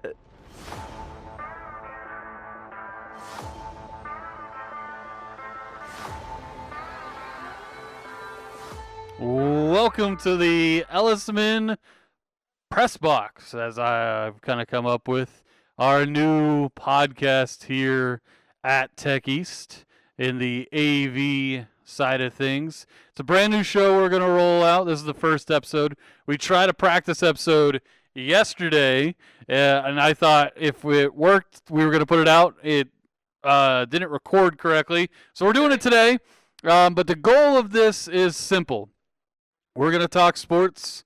yet. Welcome to the LSMN Press Box, as I've kind of come up with our new podcast here at Tech East in the AV side of things. It's a brand new show we're going to roll out. This is the first episode. We tried a practice episode yesterday, and I thought if it worked, we were going to put it out. It didn't record correctly, so we're doing it today. But the goal of this is simple. We're going to talk sports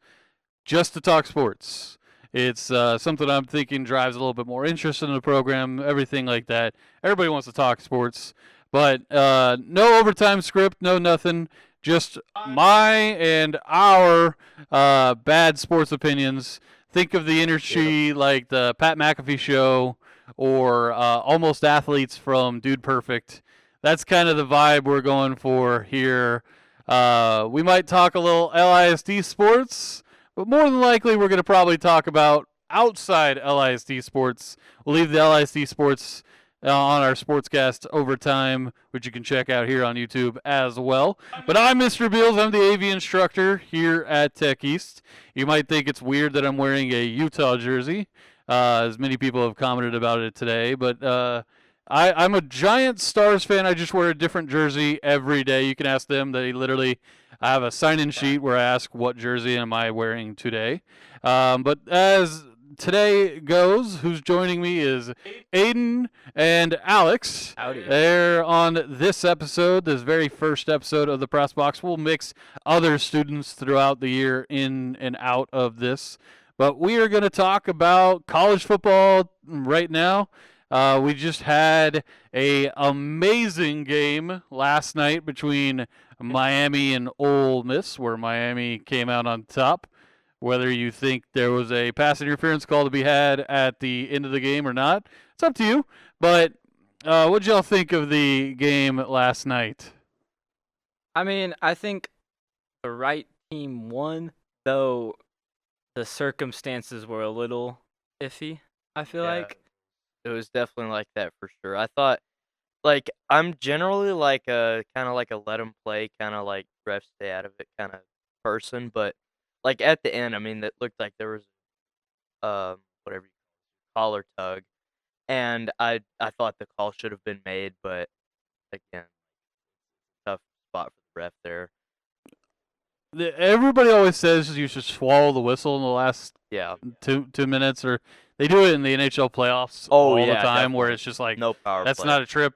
just to talk sports. It's something I'm thinking drives a little bit more interest in the program, everything like that. Everybody wants to talk sports, but no overtime script, no nothing. Just my and our bad sports opinions. Think of the industry like the Pat McAfee show or Almost Athletes from Dude Perfect. That's kind of the vibe we're going for here. We might talk a little LISD sports, but more than likely we're going to probably talk about outside LISD sports. We'll leave the LISD sports on our sportscast over time, which you can check out here on YouTube as well. But I'm Mr. Beals. I'm the AV instructor here at Tech East. You might think it's weird that I'm wearing a Utah jersey, as many people have commented about it today, but I'm a giant Stars fan. I just wear a different jersey every day. You can ask them. I have a sign-in sheet where I ask what jersey am I wearing today. But as today goes, who's joining me is Aiden and Alex. Howdy. They're on this episode, this very first episode of the Press Box. We'll mix other students throughout the year in and out of this. But we are going to talk about college football right now. We just had a amazing game last night between Miami and Ole Miss, where Miami came out on top. Whether you think there was a pass interference call to be had at the end of the game or not, it's up to you. But what did y'all think of the game last night? I mean, I think the right team won, though the circumstances were a little iffy, I feel like. It was definitely like that for sure. I thought, I'm generally like a kind of like a let them play, kind of like ref stay out of it kind of person. But like at the end, I mean, it looked like there was whatever you call it, collar tug, and I thought the call should have been made, but again, tough spot for the ref there. Everybody always says you should swallow the whistle in the last Yeah, 2 minutes, or they do it in the NHL playoffs Oh, all the yeah, time, where definitely. it's just like, no power that's play. not a trip.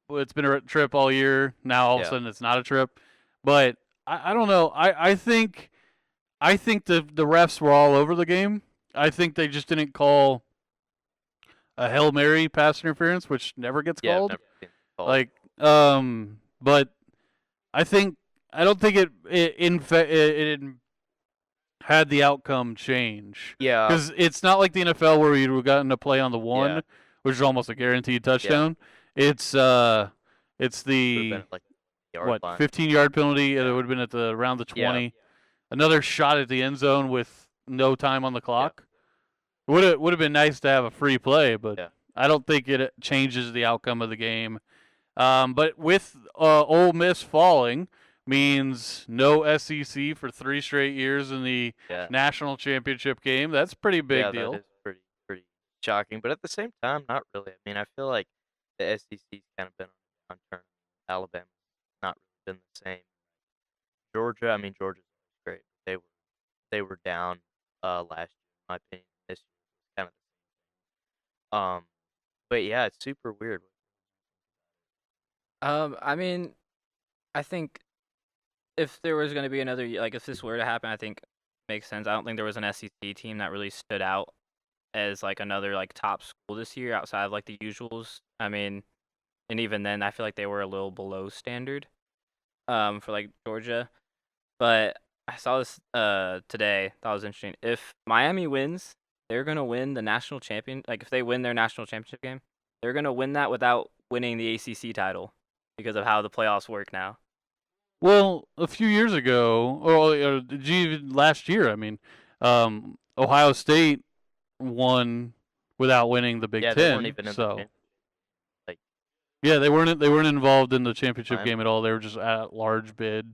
It's been a trip all year. Now all of a Yeah. sudden it's not a trip. But I don't know. I think the refs were all over the game. I think they just didn't call a Hail Mary pass interference, which never gets Yeah, I've called. never seen it called. Like, but I don't think it had the outcome change. Yeah, Because it's not like the NFL where you'd gotten to play on the one, Yeah. which is almost a guaranteed touchdown. It's the would've been at, like, the yard what line. 15-yard penalty. It Yeah. would have been at around the Yeah. 20. Another shot at the end zone with no time on the clock. Would have been nice to have a free play, but Yeah. I don't think it changes the outcome of the game. But with Ole Miss falling means no SEC for 3 straight years in the Yeah. national championship game. That's a pretty big Yeah, deal. that is pretty shocking, but at the same time, not really. I mean, I feel like the SEC's kind of been on a downturn. Alabama's not really been the same. Georgia, I mean, Georgia's great. They were down last year, in my opinion. This year was kind of the same. But yeah, it's super weird. I mean, I think if there was going to be another, like, if this were to happen, I think it makes sense. I don't think there was an SEC team that really stood out as, like, another, like, top school this year outside of, like, the usuals. I mean, and even then, I feel like they were a little below standard for, like, Georgia. But I saw this today. Thought it was interesting. If Miami wins, they're going to win the national champion. Like, if they win their national championship game, they're going to win that without winning the ACC title because of how the playoffs work now. Well, a few years ago, or even last year, I mean, Ohio State won without winning the Big Yeah, Ten. they weren't even in the So championship. Like, yeah, they weren't involved in the championship Fine. game at all. They were just at large bid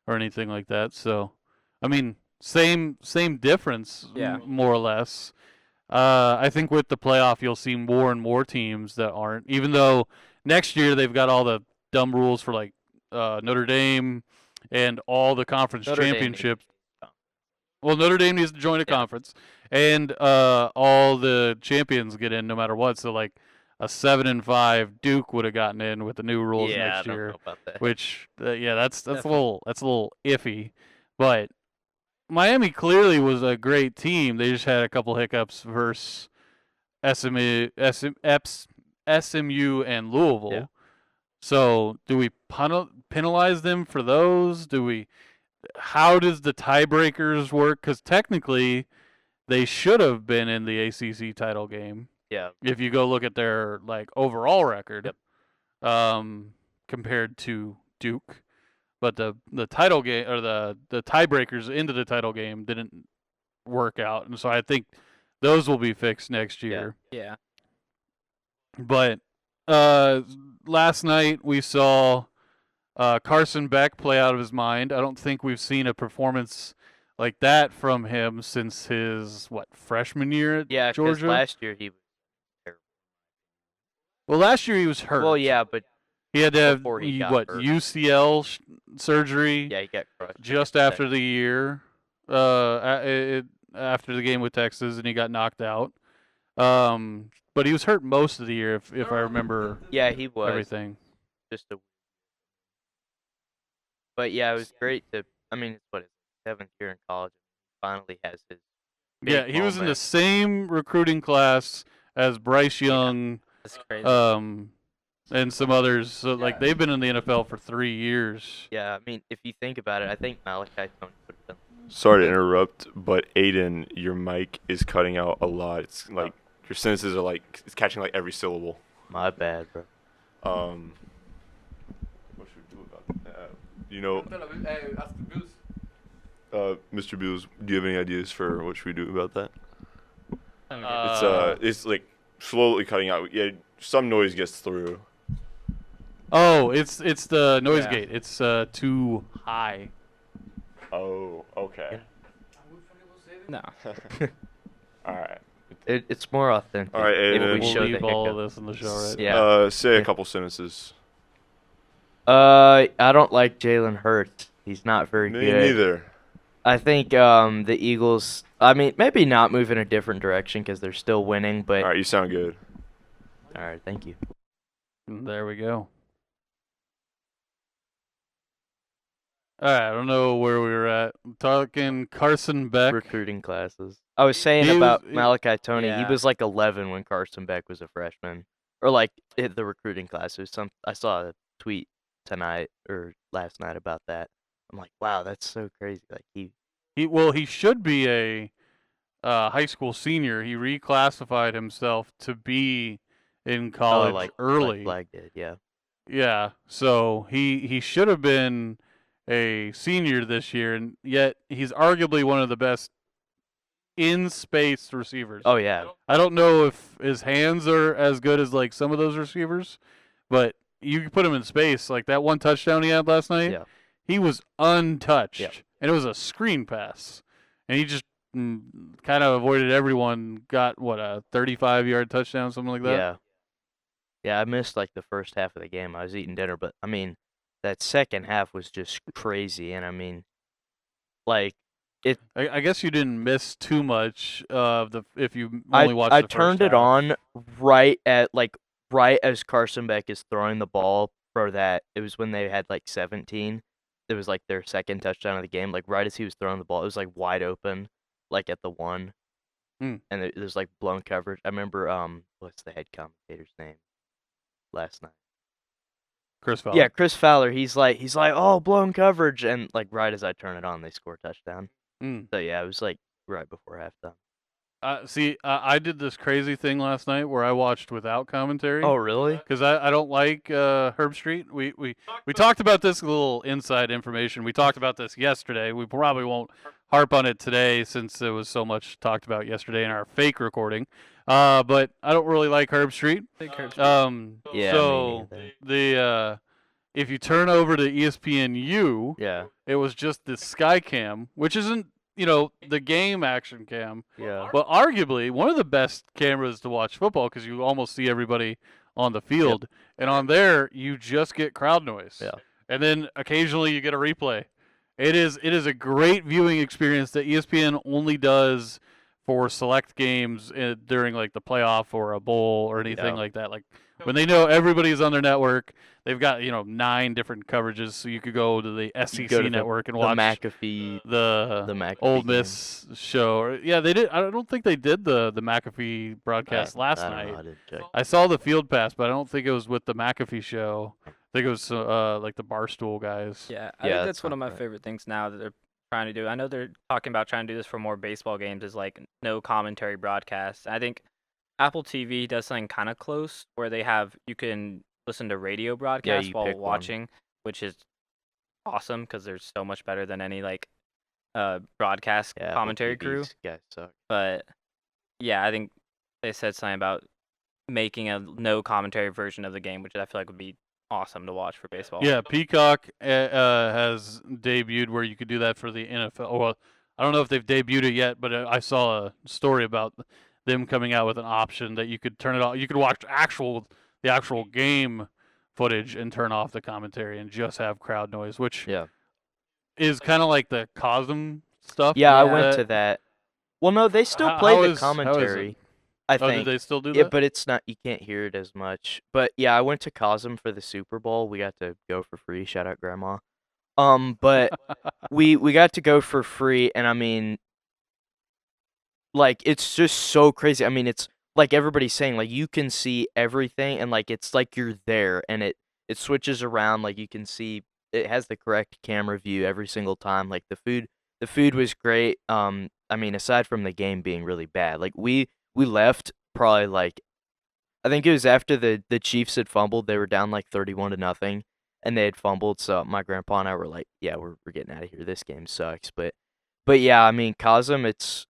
or anything like that. So I mean, same difference, Yeah. more or less. I think with the playoff, you'll see more and more teams that aren't. Even though next year they've got all the dumb rules for like Notre Dame and all the conference Notre Dame championships. needs- Well, Notre Dame needs to join a Yeah. conference, and all the champions get in no matter what. So like a 7-5 Duke would have gotten in with the new rules Yeah, I next don't year, know about that. which yeah, that's a Definitely. little iffy, but Miami clearly was a great team. They just had a couple hiccups versus SMU and Louisville. Yeah. So do we penalize them for those? How does the tiebreakers work? Because technically, they should have been in the ACC title game. Yeah. If you go look at their like overall record, Yep. compared to Duke, but the title game or the tiebreakers into the title game didn't work out, and so I think those will be fixed next year. Yeah. But last night we saw Carson Beck play out of his mind. I don't think we've seen a performance like that from him since his freshman year at Yeah, because Georgia. last year he was terrible. Well, last year he was hurt. Well, yeah, but he had to have before he got hurt. UCL surgery. yeah, he got crushed. Just after the year, after the game with Texas, and he got knocked out. But he was hurt most of the year, if I remember Yeah, he was. everything. Just a. But yeah, it was great to. I mean, it's what, his 7th year in college. Finally has his. Yeah, big he was in the moment. same recruiting class as Bryce Young, That's crazy. and some others. So like they've been in the NFL for 3 years. Yeah, I mean, if you think about it, I think Malachi Tony would have been. Sorry to interrupt, but Aiden, your mic is cutting out a lot. It's like your sentences are like it's catching like every syllable. My bad, bro. What should we do about that? Mr. Beals, do you have any ideas for what should we do about that? It's like slowly cutting out. Yeah, some noise gets through. Oh, it's the noise Yeah. gate. It's too high. Oh, okay. No. All right. It's more authentic. All right, if Aiden. we We'll show the leave all of hiccup. this in the show, right? Yeah. Say a Yeah. couple sentences. I don't like Jalen Hurts. He's not very Me good. neither. I think the Eagles. I mean, maybe not move in a different direction because they're still winning. But All right, you sound good. all right, thank you. There we go. All right, I don't know where we were at. I'm talking Carson Beck. Recruiting classes. I was saying He was- about he- Malachi Tony. Yeah. He was like 11 when Carson Beck was a freshman, or like hit the recruiting class. It was some. I saw a tweet tonight or last night about that. I'm like, wow, that's so crazy. Like He should be a high school senior. He reclassified himself to be in college like early. Flag did, yeah. Yeah, so he should have been a senior this year, and yet he's arguably one of the best in-space receivers. Oh yeah. I don't know if his hands are as good as like some of those receivers, but you can put him in space. Like that one touchdown he had last night, Yeah. he was untouched, Yeah. and it was a screen pass, and he just kind of avoided everyone. Got a 35-yard touchdown, something like that. Yeah. Yeah, I missed like the first half of the game. I was eating dinner, but I mean, that second half was just crazy, and I mean, like I guess you didn't miss too much of if you only watched. I the first turned it half. on right as Carson Beck is throwing the ball for that. It was when they had like 17. It was like their second touchdown of the game. Like right as he was throwing the ball, it was like wide open, like at the 1. Mm. And it was like blown coverage. I remember what's the head commentator's name last night? Chris Fowler. Yeah, Chris Fowler. He's like, oh, blown coverage, and like right as I turn it on, they score a touchdown. Mm. So yeah, it was like right before halftime. See, I did this crazy thing last night where I watched without commentary. Oh really? Because I don't like Herb Street. We talked about this, a little inside information. We talked about this yesterday. We probably won't harp on it today since it was so much talked about yesterday in our fake recording. But I don't really like Herb Street. Big Herb Street. Yeah, So me neither. the if you turn over to ESPNU, Yeah, it was just the Skycam, which isn't the game action cam, yeah. but arguably one of the best cameras to watch football because you almost see everybody on the field, and on there you just get crowd noise. Yeah. And then occasionally you get a replay. It is a great viewing experience that ESPN only does for select games during like the playoff or a bowl or anything like that. Like when they know everybody's on their network, they've got 9 different coverages, so you could go to the SEC Go to network and the watch McAfee, the McAfee Ole game. Miss show. Yeah, they did. I don't think they did the McAfee broadcast last I don't night. know, I didn't check. I saw the field pass, but I don't think it was with the McAfee show. I think it was like the Barstool guys. Yeah, I Yeah, think that that's one of sounds my right. favorite things now that they're trying to do. I know they're talking about trying to do this for more baseball games, is like no commentary broadcasts. I think Apple TV does something kind of close where you can listen to radio broadcasts you while pick one. watching, which is awesome because they're so much better than any like broadcast Yeah, commentary Apple crew. TV's guys suck. But yeah, I think they said something about making a no commentary version of the game, which I feel like would be awesome to watch for baseball. Yeah, Peacock has debuted where you could do that for the NFL. Well, I don't know if they've debuted it yet, but I saw a story about them coming out with an option that you could turn it off. You could watch the actual game footage and turn off the commentary and just have crowd noise, which Yeah. is kind of like the Cosm stuff. Yeah, I Yeah. went to that. Well, no, they still How- play how the is- how is it? commentary. I Oh, think. did they still do Yeah, that? but it's not. You can't hear it as much. But yeah, I went to Cosm for the Super Bowl. We got to go for free. Shout out, Grandma. But we got to go for free, and I mean, like it's just so crazy. I mean, it's like everybody's saying, like you can see everything, and like it's like you're there, and it switches around. Like you can see, it has the correct camera view every single time. Like the food was great. I mean, aside from the game being really bad, like we left probably like I think it was after the Chiefs had fumbled. They were down like 31-0, and they had fumbled. So my grandpa and I were like, "Yeah, we're getting out of here. This game sucks." But yeah, I mean, Cosm,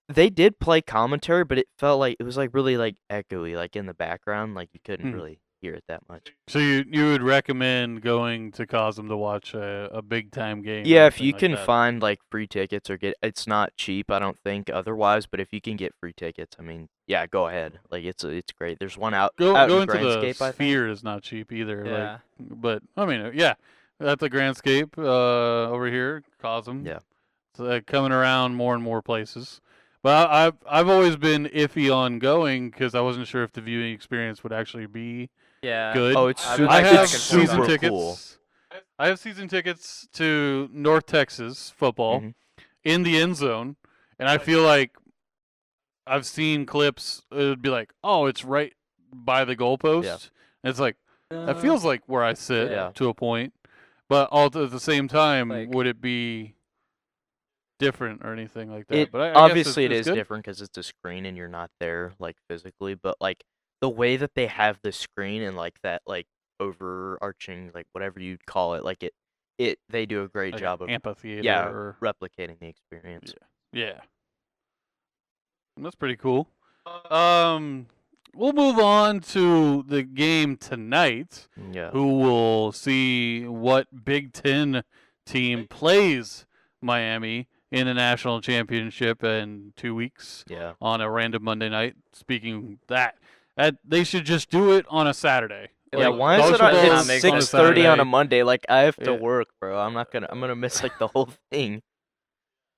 they did play commentary, but it felt like it was like really like echoey, like in the background, like you couldn't really hear it that much. So you would recommend going to Cosm to watch a big time game? Yeah, or if you anything like can that? find like free tickets or it's not cheap, I don't think otherwise, but if you can get free tickets, I mean, yeah, go ahead. Like it's great. There's one out Go in into the Grandscape, I think. Sphere is not cheap either. Yeah. But I mean, yeah, that's a Grandscape over here, Cosm. Yeah. It's coming around more and more places. But I've always been iffy on going because I wasn't sure if the viewing experience would actually be Yeah. good. Oh, it's I've super, been I back have and it's forth season on it. super tickets. cool. I have season tickets to North Texas football Mhm. in the end zone, and I feel like I've seen clips. It would be like, oh, it's right by the goalpost. Yeah. And it's like that feels like where I sit Yeah. to a point, but all at the same time, Like- would it be different or anything like that? It But I guess obviously it it's is good. different because it's a screen and you're not there like physically, but like the way that they have the screen and like that like overarching like whatever you'd call it, like they do a great Like job of amphitheater. yeah Or, replicating the experience. yeah. That's pretty cool. We'll move on to the game tonight. Yeah. Who will see what Big Ten team plays Miami in the national championship in 2 weeks Yeah. on a random Monday night. Speaking that they should just do it on a Saturday. Yeah, Like, why is college it on, football not it's make sense. 6:30 on a Saturday. Monday? Like I have to Yeah. work, bro. I'm gonna miss like the whole thing.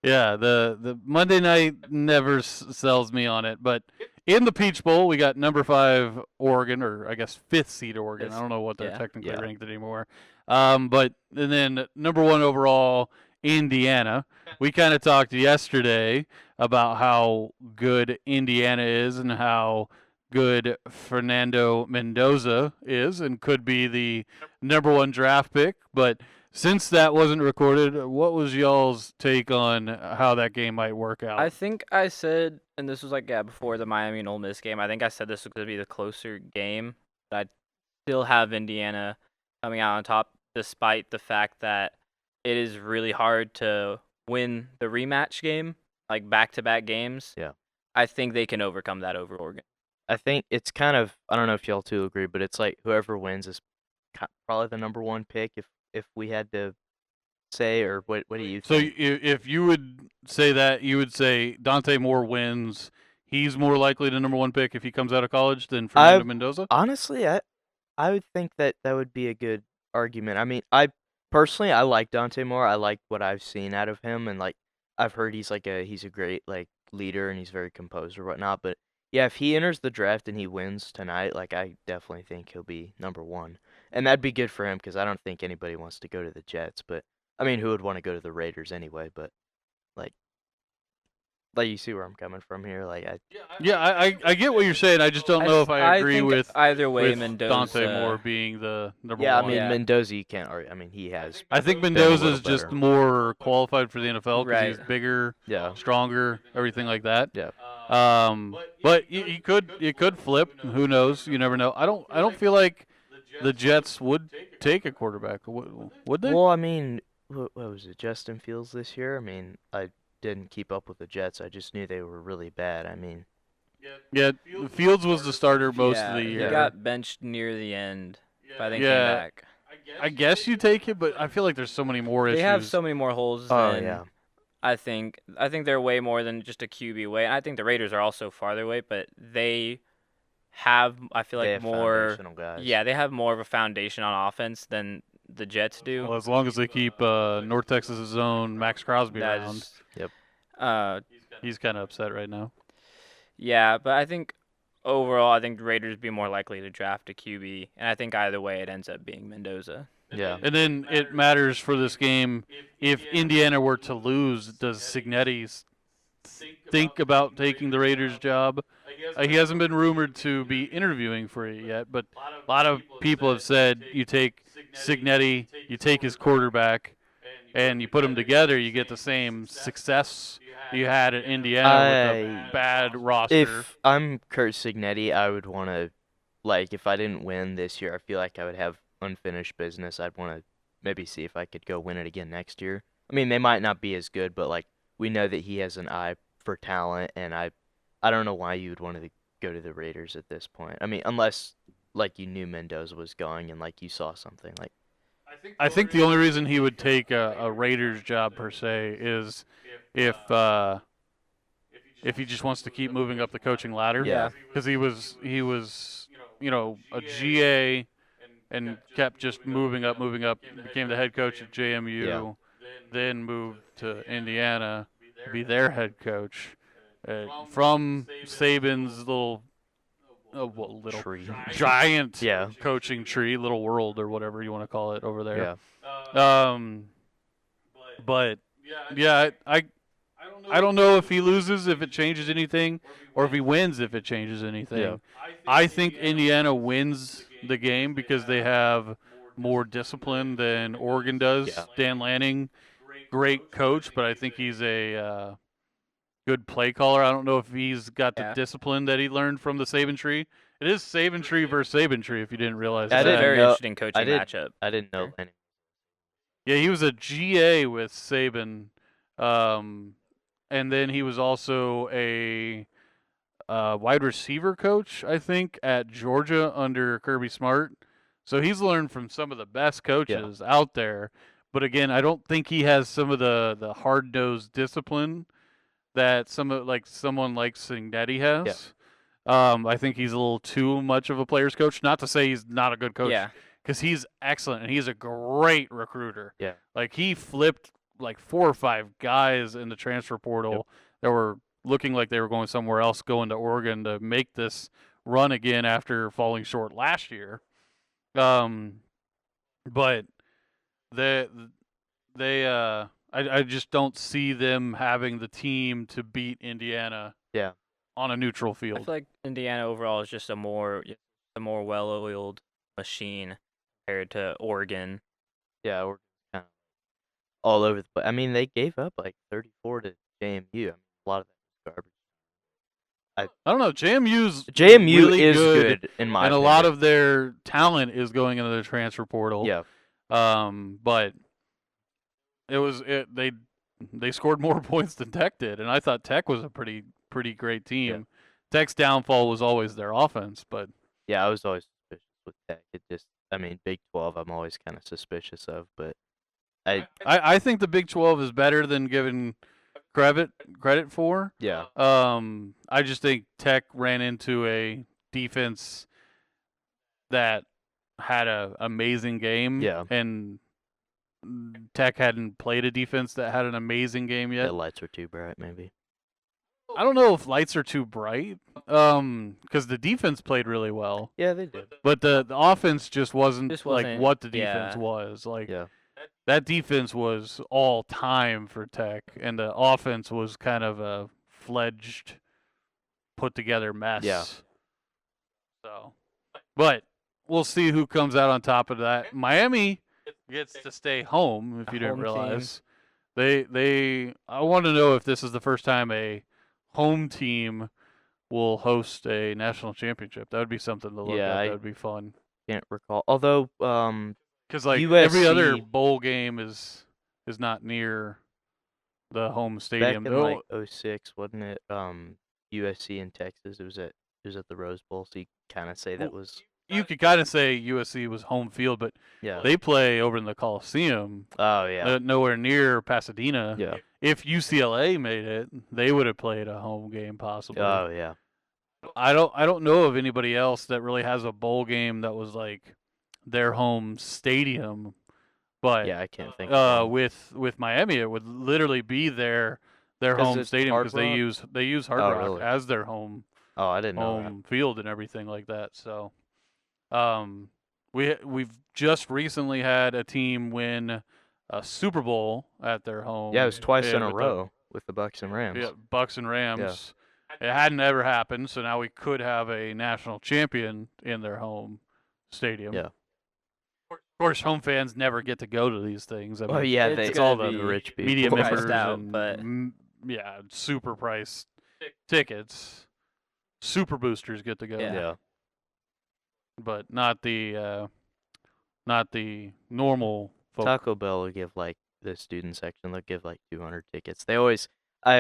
Yeah, the Monday night never sells me on it, but in the Peach Bowl we got number 5 Oregon, or I guess 5th seed Oregon. I don't know what they're Yeah. technically Yeah. ranked anymore. But and then number 1 overall Indiana. We kind of talked yesterday about how good Indiana is and how good Fernando Mendoza is and could be the number 1 draft pick, but since that wasn't recorded, what was y'all's take on how that game might work out? I think I said, and this was like before the Miami and Ole Miss game. I think I said this was going to be the closer game. But I still have Indiana coming out on top, despite the fact that it is really hard to win the rematch game, like back-to-back games, Yeah. I think they can overcome that over Oregon. I think it's kind of, I don't know if y'all two agree, but it's like whoever wins is probably the number one pick if we had to say, or what do you So think? if you would say that, you would say Dante Moore wins. He's more likely to number one pick if he comes out of college than Fernando Mendoza. Honestly, I would think that would be a good argument. I mean, I personally I like Dante Moore. I like what I've seen out of him, and like I've heard he's a great like leader and he's very composed or whatnot. But yeah, if he enters the draft and he wins tonight, like I definitely think he'll be number one, and that'd be good for him because I don't think anybody wants to go to the Jets. But I mean, who would want to go to the Raiders anyway? But like you see where I'm coming from here. Like I get what you're saying. I just don't know if I agree think with either way with Mendoza. Dante Moore being the number yeah, one. I mean Yeah. Mendoza, you can't argue. I mean he has. I think been a Mendoza's little just better. more qualified for the NFL because Right. he's bigger, Yeah. stronger, everything like that. Yeah. But he could flip. Who knows? You never know. I don't feel like the Jets would take a quarterback. Would they? Well, I mean, what was it? Justin Fields this year? I mean, I didn't keep up with the Jets. I just knew they were really bad. I mean, Yeah, Fields was the starter most of the He year. got benched near the end, but then Yeah. came back. I guess you take it, but I feel like there's so many more issues. They have so many more holes oh than yeah, I think they're way more than just a QB away. And I think the Raiders are also farther away, but they have I feel they like have more foundational guys. yeah, they have more of a foundation on offense than the Jets do. Well, as long as they keep North Texas' own Max Crosby That around, is- Yep. he's kind of upset right now. Yeah, but I think overall I think the Raiders be more likely to draft a QB, and I think either way it ends up being Mendoza. Yeah. And then it matters for this game. If Indiana were to lose, does Signetti think about taking the Raiders job? He hasn't been rumored to be interviewing for it yet, but a lot of people have said you take Signetti, you take his quarterback, and you put them together, you get the same success you had at Indiana with a bad roster. If I'm Kurt Signetti, I would want to, like, if I didn't win this year, I feel like I would have unfinished business. I'd want to maybe see if I could go win it again next year. I mean, they might not be as good, but like we know that he has an eye for talent, and I don't know why you would want to go to the Raiders at this point. I mean, unless like you knew Mendoza was going and like you saw something like. I think the only reason he would take a Raiders job per se is if he just wants to keep moving up the coaching ladder. Yeah. Because he was a GA and kept just moving up, became the head coach at JMU, then moved to Indiana to be their head coach. From Saban's little Tree. giant Yeah. coaching tree, little world or whatever you want to call it over there. Yeah. But yeah, I don't know if he loses, if it changes anything, or if he wins, if it changes anything. Yeah. I think Indiana wins the game because they have more discipline than Oregon does. Yeah. Dan Lanning, great coach, but I think he's a good play caller. I don't know if he's got the discipline that he learned from the Saban tree. It is Saban tree versus Saban tree, if you didn't realize I It's that. a didn't very know- interesting coaching matchup. I didn't know Lanning. Yeah, he was a GA with Saban, and then he was also a wide receiver coach, I think, at Georgia under Kirby Smart. So he's learned from some of the best coaches out there. But again, I don't think he has some of the hard-nosed discipline that someone like Signetti has. I think he's a little too much of a player's coach. Not to say he's not a good coach. Yeah. Because he's excellent, and he's a great recruiter. Yeah. Like, he flipped, like, 4 or 5 guys in the transfer portal that were looking like they were going somewhere else, going to Oregon to make this run again after falling short last year. But I just don't see them having the team to beat Indiana on a neutral I field. feel like Indiana overall is just a more well-oiled machine compared to Oregon. Yeah, we're kind of all over the place. I mean, they gave up like 34 to JMU. I mean, a lot of that was garbage. I don't know. JMU's JMU really is good, good in my and opinion. a lot of their talent is going into the transfer portal. Yeah. But they they scored more points than Tech did, and I thought Tech was a pretty great team. Tech's downfall was always their offense, but Yeah, I was always suspicious with Tech. Big 12, I'm always kind of suspicious of, but I think the Big 12 is better than given credit for. yeah, I just think Tech ran into a defense that had a amazing game. Yeah. And Tech hadn't played a defense that had an amazing game yet. the lights are too bright, maybe. I don't know if lights are too bright, because the defense played really well, Yeah, they did. but the offense just wasn't, Just like wasn't- what the defense yeah. was. Like Yeah. that defense was all time for Tech, and the offense was kind of a fledged, put together mess. Yeah. So, but we'll see who comes out on top of that. Miami gets to stay home. If you didn't Home team. realize, they. I want to know if this is the first time a home team will host a national championship. That would be something to look Yeah, at. I- That would be fun. Can't recall. Although, Because like every other USC bowl game is not near the home back stadium. in Though- like 06, wasn't it? USC in Texas. It was at the Rose Bowl, so you kind of say that Well, was you could kind of say USC was home field, but yeah. they play over in the Coliseum, Oh yeah. nowhere near Pasadena. Yeah. If UCLA made it, they would have played a home game possibly. Oh yeah. I don't know of anybody else that really has a bowl game that was like their home stadium. But Yeah, I can't think. of one. with Miami, it would literally be their 'Cause home it's stadium Hard because they Rock? use Hard Oh, Rock really? as their home Oh, I didn't know that. home field and everything like that. So, we've just recently had a team win a Super Bowl at their home. Yeah, it was twice in a with the- row with the Bucks and Rams. Yeah, Bucks and Rams. It hadn't ever happened, so now we could have a national champion in their home stadium. Yeah. Of course, home fans never get to go to these things. I Oh mean, yeah, It's it's all gonna the be rich people. media priced members out, and but- yeah, super priced tickets. Super boosters get to go, Yeah. Yeah. but not the normal folks. Taco Bell will give like the student section. They'll give like 200 tickets. I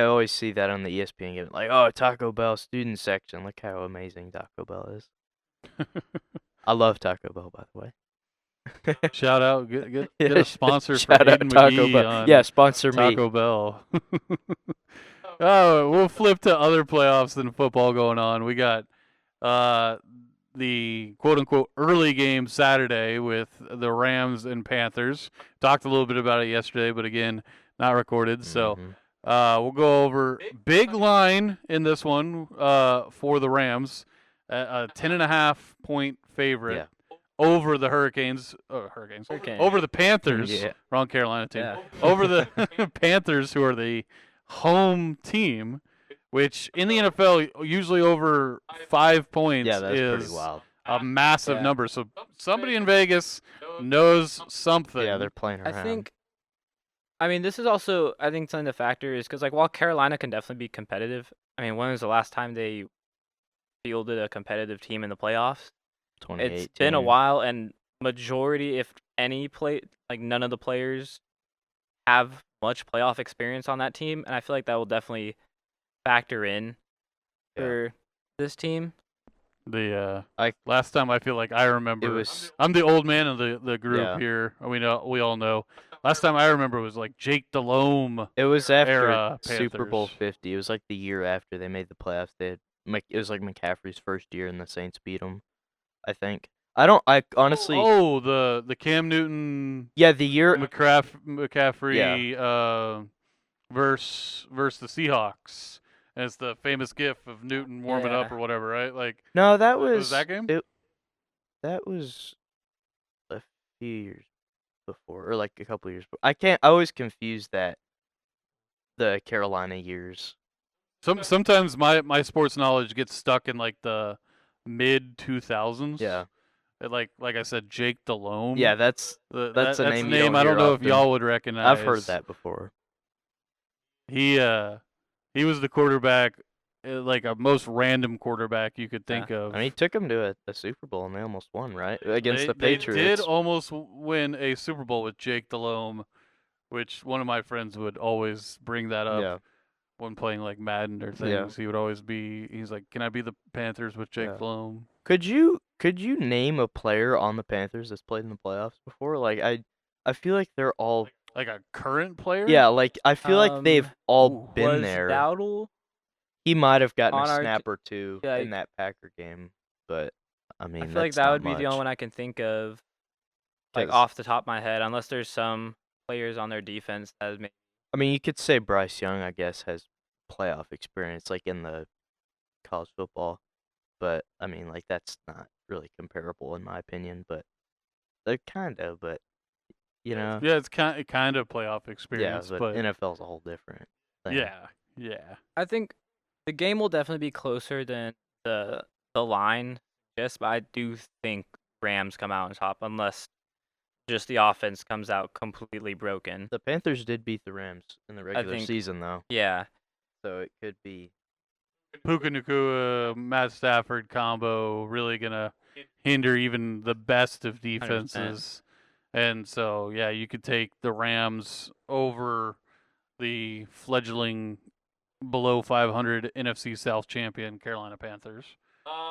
always see that on the ESPN game. Like, oh, Taco Bell student section. Look how amazing Taco Bell is. I love Taco Bell, by the way. Shout out, get Yeah, a sponsor for shout out Aiden Taco McGee Bell. on Yeah, sponsor me. Taco Bell. Oh, we'll flip to other playoffs than football going on. We got the quote-unquote early game Saturday with the Rams and Panthers. Talked a little bit about it yesterday, but again, not recorded. So Mhm. we'll go over big line in this one for the Rams, a 10.5 point favorite Yeah. over the Hurricanes. Over the Panthers. Yeah. Wrong Carolina team. Yeah. Over the Panthers, who are the home team, which in the NFL usually over 5 points Yeah, that's is pretty wild. a massive Yeah. number. So somebody in Vegas knows something. Yeah, they're playing around. I think. I mean, this is also I think something to factor is because like while Carolina can definitely be competitive. I mean, when was the last time they fielded a competitive team in the playoffs? 2018. It's been a while, and majority, if any, none of the players have much playoff experience on that team, and I feel like that will definitely factor in Yeah. for this team. Last time I feel like I remember. It was I'm the old man of the group Yeah. here. We all know. Last time I remember was like Jake Delhomme. It was after era Super Bowl Panthers. 50. It was like the year after they made the playoffs. It was like McCaffrey's first year, and the Saints beat him. I think. I honestly. Oh, the Cam Newton Yeah, the year. McCaffrey versus the Seahawks. And it's the famous gif of Newton warming up Yeah. or whatever, right? Like No, that was that game? That was a few years before, or like a couple years before. I always confuse the Carolina years. Sometimes my sports knowledge gets stuck in like the mid 2000s. Yeah. Like I said, Jake Delhomme. Yeah, that's that's a a name you don't I don't hear know if often. y'all would recognize. I've heard that before. He was the quarterback, like a most random quarterback you could think of. I mean, he took them to a Super Bowl, and they almost won, right? Against the They Patriots. did almost win a Super Bowl with Jake Delhomme which one of my friends would always bring that up Yeah. when playing like Madden or Yeah. things. He would always he's like, "Can I be the Panthers with Jake Yeah. Floam?" Could you name a player on the Panthers that's played in the playoffs before? Like I feel like they're all Like a current player? yeah, like I feel like they've all Ooh. been Was there. Dowdle He might have gotten a on our snap or two yeah, in that Packer game, but I I mean feel like that's that not would be the only much. one I can think of, like 'Cause, off the top of my head, unless there's some players on their defense that maybe. I mean, you could say Bryce Young, I guess, has playoff experience like in the college football, but I mean, like that's not really comparable in my opinion. But they're kind of, but you know, Yeah, it's kind of playoff yeah, experience, but but NFL's a whole different thing. yeah. I think the game will definitely be closer than the line. Yes, but I do think Rams come out on top unless just the offense comes out completely broken. The Panthers did beat the Rams in the regular think- season, though, Yeah, so it could be. Puka Nacua, Matt Stafford combo really gonna hinder even the best of 100%. defenses. And so, yeah, you could take the Rams over the fledgling below 500 NFC South champion Carolina Panthers.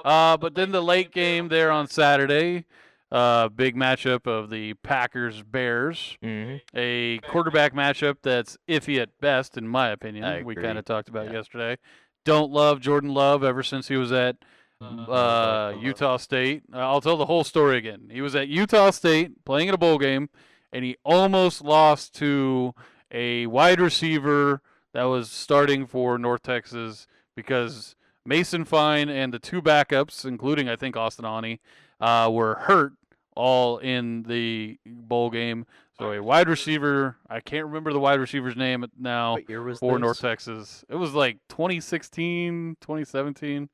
But then the late game there on Saturday, big matchup of the Packers Bears, Mm-hmm. a quarterback matchup that's iffy at best, in my opinion. I We agree. kind of talked about Yeah. yesterday. Don't love Jordan Love ever since he was at Utah State. I'll tell the whole story again. He was at Utah State playing in a bowl game, and he almost lost to a wide receiver that was starting for North Texas because Mason Fine and the two backups, including I think Austin Aune, were hurt all in the bowl game. So a wide receiver, I can't remember the wide receiver's name now What year was for this? North Texas. It was like 2016, 2017.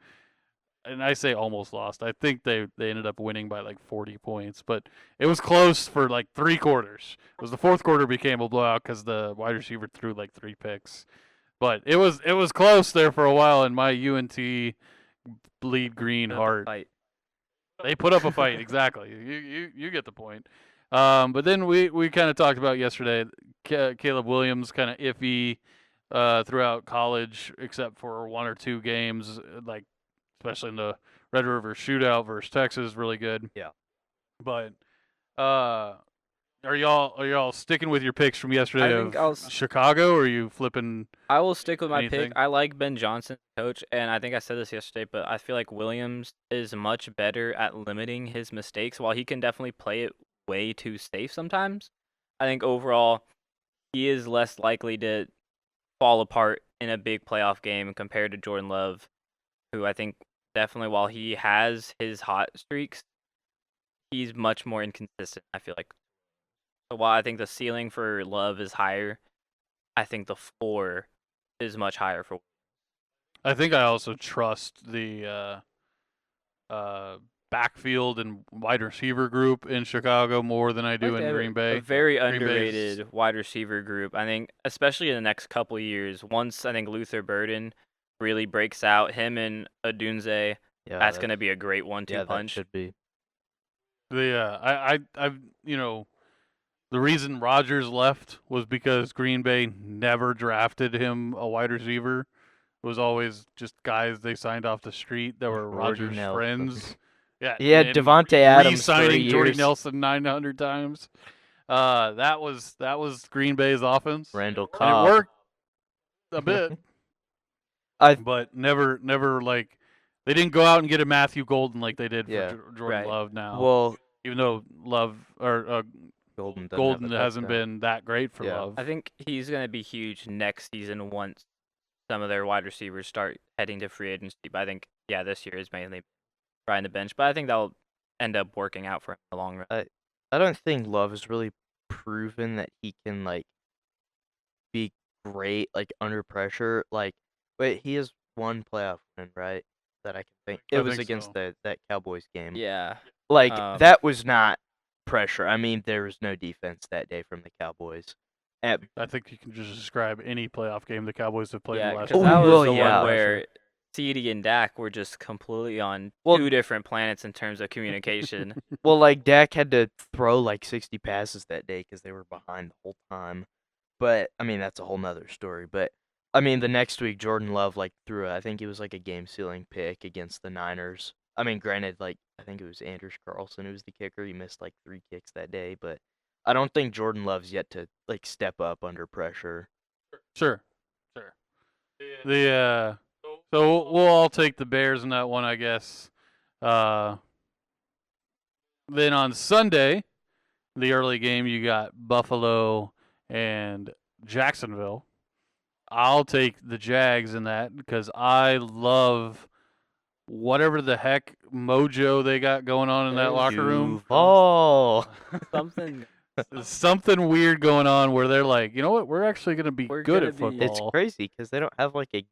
And I say almost lost. I think they ended up winning by like 40 points, but it was close for like 3 quarters. It was the fourth quarter became a blowout because the wide receiver threw like 3 picks. But it was close there for a while, and my UNT bleed green heart. Fight. They put up a fight, exactly. You get the point. But then we kind of talked about yesterday. Caleb Williams kind of iffy throughout college, except for 1 or 2 games, like especially in the Red River Shootout versus Texas, really good. Yeah. But are y'all sticking with your picks from yesterday I think of Chicago, or are you flipping? I will stick with my Anything? pick. I like Ben Johnson, coach, and I think I said this yesterday, but I feel like Williams is much better at limiting his mistakes. While he can definitely play it way too safe sometimes, I think overall he is less likely to fall apart in a big playoff game compared to Jordan Love, who I think definitely, while he has his hot streaks, he's much more inconsistent, I feel like. So while I think the ceiling for Love is higher, I think the floor is much higher for. I think I also trust the backfield and wide receiver group in Chicago more than I do in Green Bay. A very Green Bay's- underrated wide receiver group. I think, especially in the next couple of years, once I think Luther Burden really breaks out, him and Odunze, Yeah, that's going to be a great 1-2 yeah, punch. that should be. I've the reason Rodgers left was because Green Bay never drafted him a wide receiver. It was always just guys they signed off the street that were Jordy Rodgers' Nelson. friends. Yeah, He had and Devontae Adams for re-signing Jordy years. Nelson 900 times. That was Green Bay's offense, Randall and Cobb. it worked a bit, but never like they didn't go out and get a Matthew Golden like they did Yeah. for Jordan Right. Love now. Well, Even though Love or Golden Golden hasn't been that great for Yeah. Love. I think he's going to be huge next season once some of their wide receivers start heading to free agency. But I think, yeah, this year is mainly riding the bench. But I think that'll end up working out for him in the long run. I don't think Love has really proven that he can like be great like under pressure. Like, wait, he has one playoff win, right? That I can think. I It was think against so. that Cowboys game. Yeah. Like Um, that was not pressure. I mean, there was no defense that day from the Cowboys. I think you can just describe any playoff game the Cowboys have played in Yeah, the last because Oh, that year. was well, the yeah. one where CD and Dak were just completely on Well- 2 different planets in terms of communication. Well, like Dak had to throw like 60 passes that day because they were behind the whole time. But I mean, that's a whole nother story. But I mean, the next week Jordan Love threw I think it was like a game-sealing pick against the Niners. I mean, granted, I think it was Anders Carlson who was the kicker. He missed like 3 kicks that day, but I don't think Jordan Love's yet to step up under pressure. Sure. The so we'll all take the Bears in that one, I guess. Then on Sunday, the early game, you got Buffalo and Jacksonville. I'll take the Jags in that because I love whatever the heck mojo they got going on in that locker room. Oh, Something. There's something weird going on where they're like, you know what? We're actually going to be We're good gonna at be- football. it's crazy because they don't have like a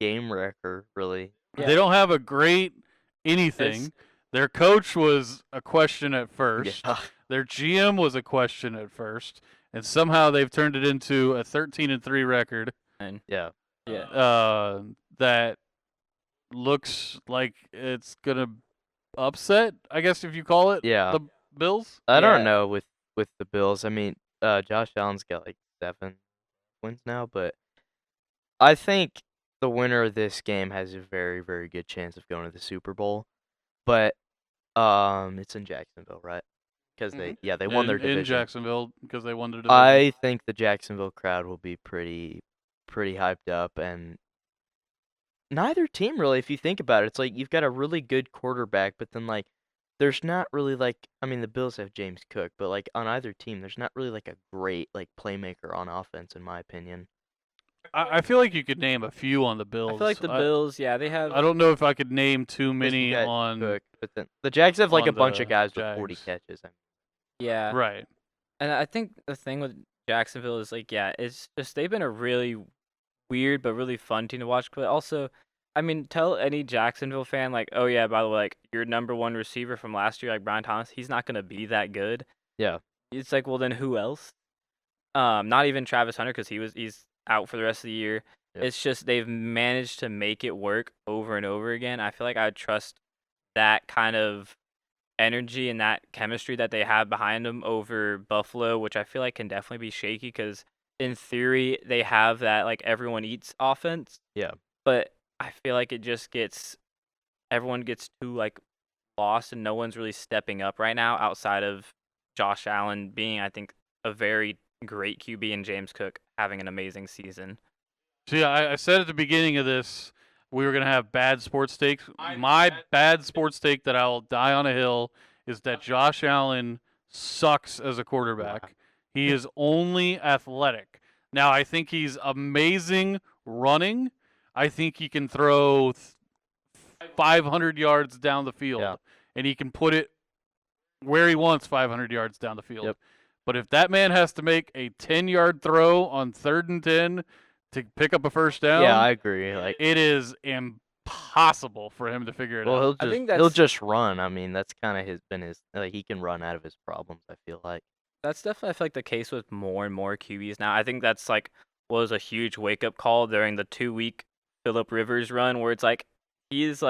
game record really. Yeah. They don't have a great anything. It's- Their coach was a question at first. Yeah. Their GM was a question at first, and somehow they've turned it into a 13-3 record. And Yeah. That looks like it's gonna upset, I guess if you call it. Yeah. The Bills. I don't Yeah. know with the Bills. I mean, Josh Allen's got like 7 wins now, but I think the winner of this game has a very, very good chance of going to the Super Bowl. But it's in Jacksonville, right? Because they won their division. in Jacksonville because they won their division. I think the Jacksonville crowd will be pretty hyped up, and neither team really, if you think about it, it's like you've got a really good quarterback, but then there's not really I mean the Bills have James Cook, but on either team there's not really a great playmaker on offense in my opinion. I feel like you could name a few on the Bills. I feel like the Bills, they have. I don't know if I could name too 'Cause many you got on. Cook, but then the Jags have a on bunch of the guys with 40 Jags. catches. Yeah. Right. And I think the thing with Jacksonville is it's just they've been a really weird but really fun team to watch. But also, I mean, tell any Jacksonville fan oh yeah, by the way, your number one receiver from last year, Brian Thomas, he's not gonna be that good. Yeah. It's well then who else? Not even Travis Hunter because he's out for the rest of the year. Yep. It's just they've managed to make it work over and over again. I feel like I would trust that kind of energy and that chemistry that they have behind them over Buffalo, which I feel like can definitely be shaky because in theory they have that everyone eats offense. Yeah. But I feel like it just everyone gets too lost and no one's really stepping up right now outside of Josh Allen being I think a very great QB and James Cook having an amazing season. See, I said at the beginning of this we were going to have bad sports takes. My bad sports take that I'll die on a hill is that Josh Allen sucks as a quarterback. He is only athletic. Now, I think he's amazing running. I think he can throw 500 yards down the field, and he can put it where he wants 500 yards down the field. Yep. But if that man has to make a 10-yard throw on 3rd and 10 to pick up a first down, Yeah, I agree. it is impossible for him to figure it out. I think he'll just run. I mean, that's kind of been his he can run out of his problems, I feel like. That's definitely I feel like the case with more and more QBs now. I think that's was a huge wake up call during the 2-week Phillip Rivers run where it's he is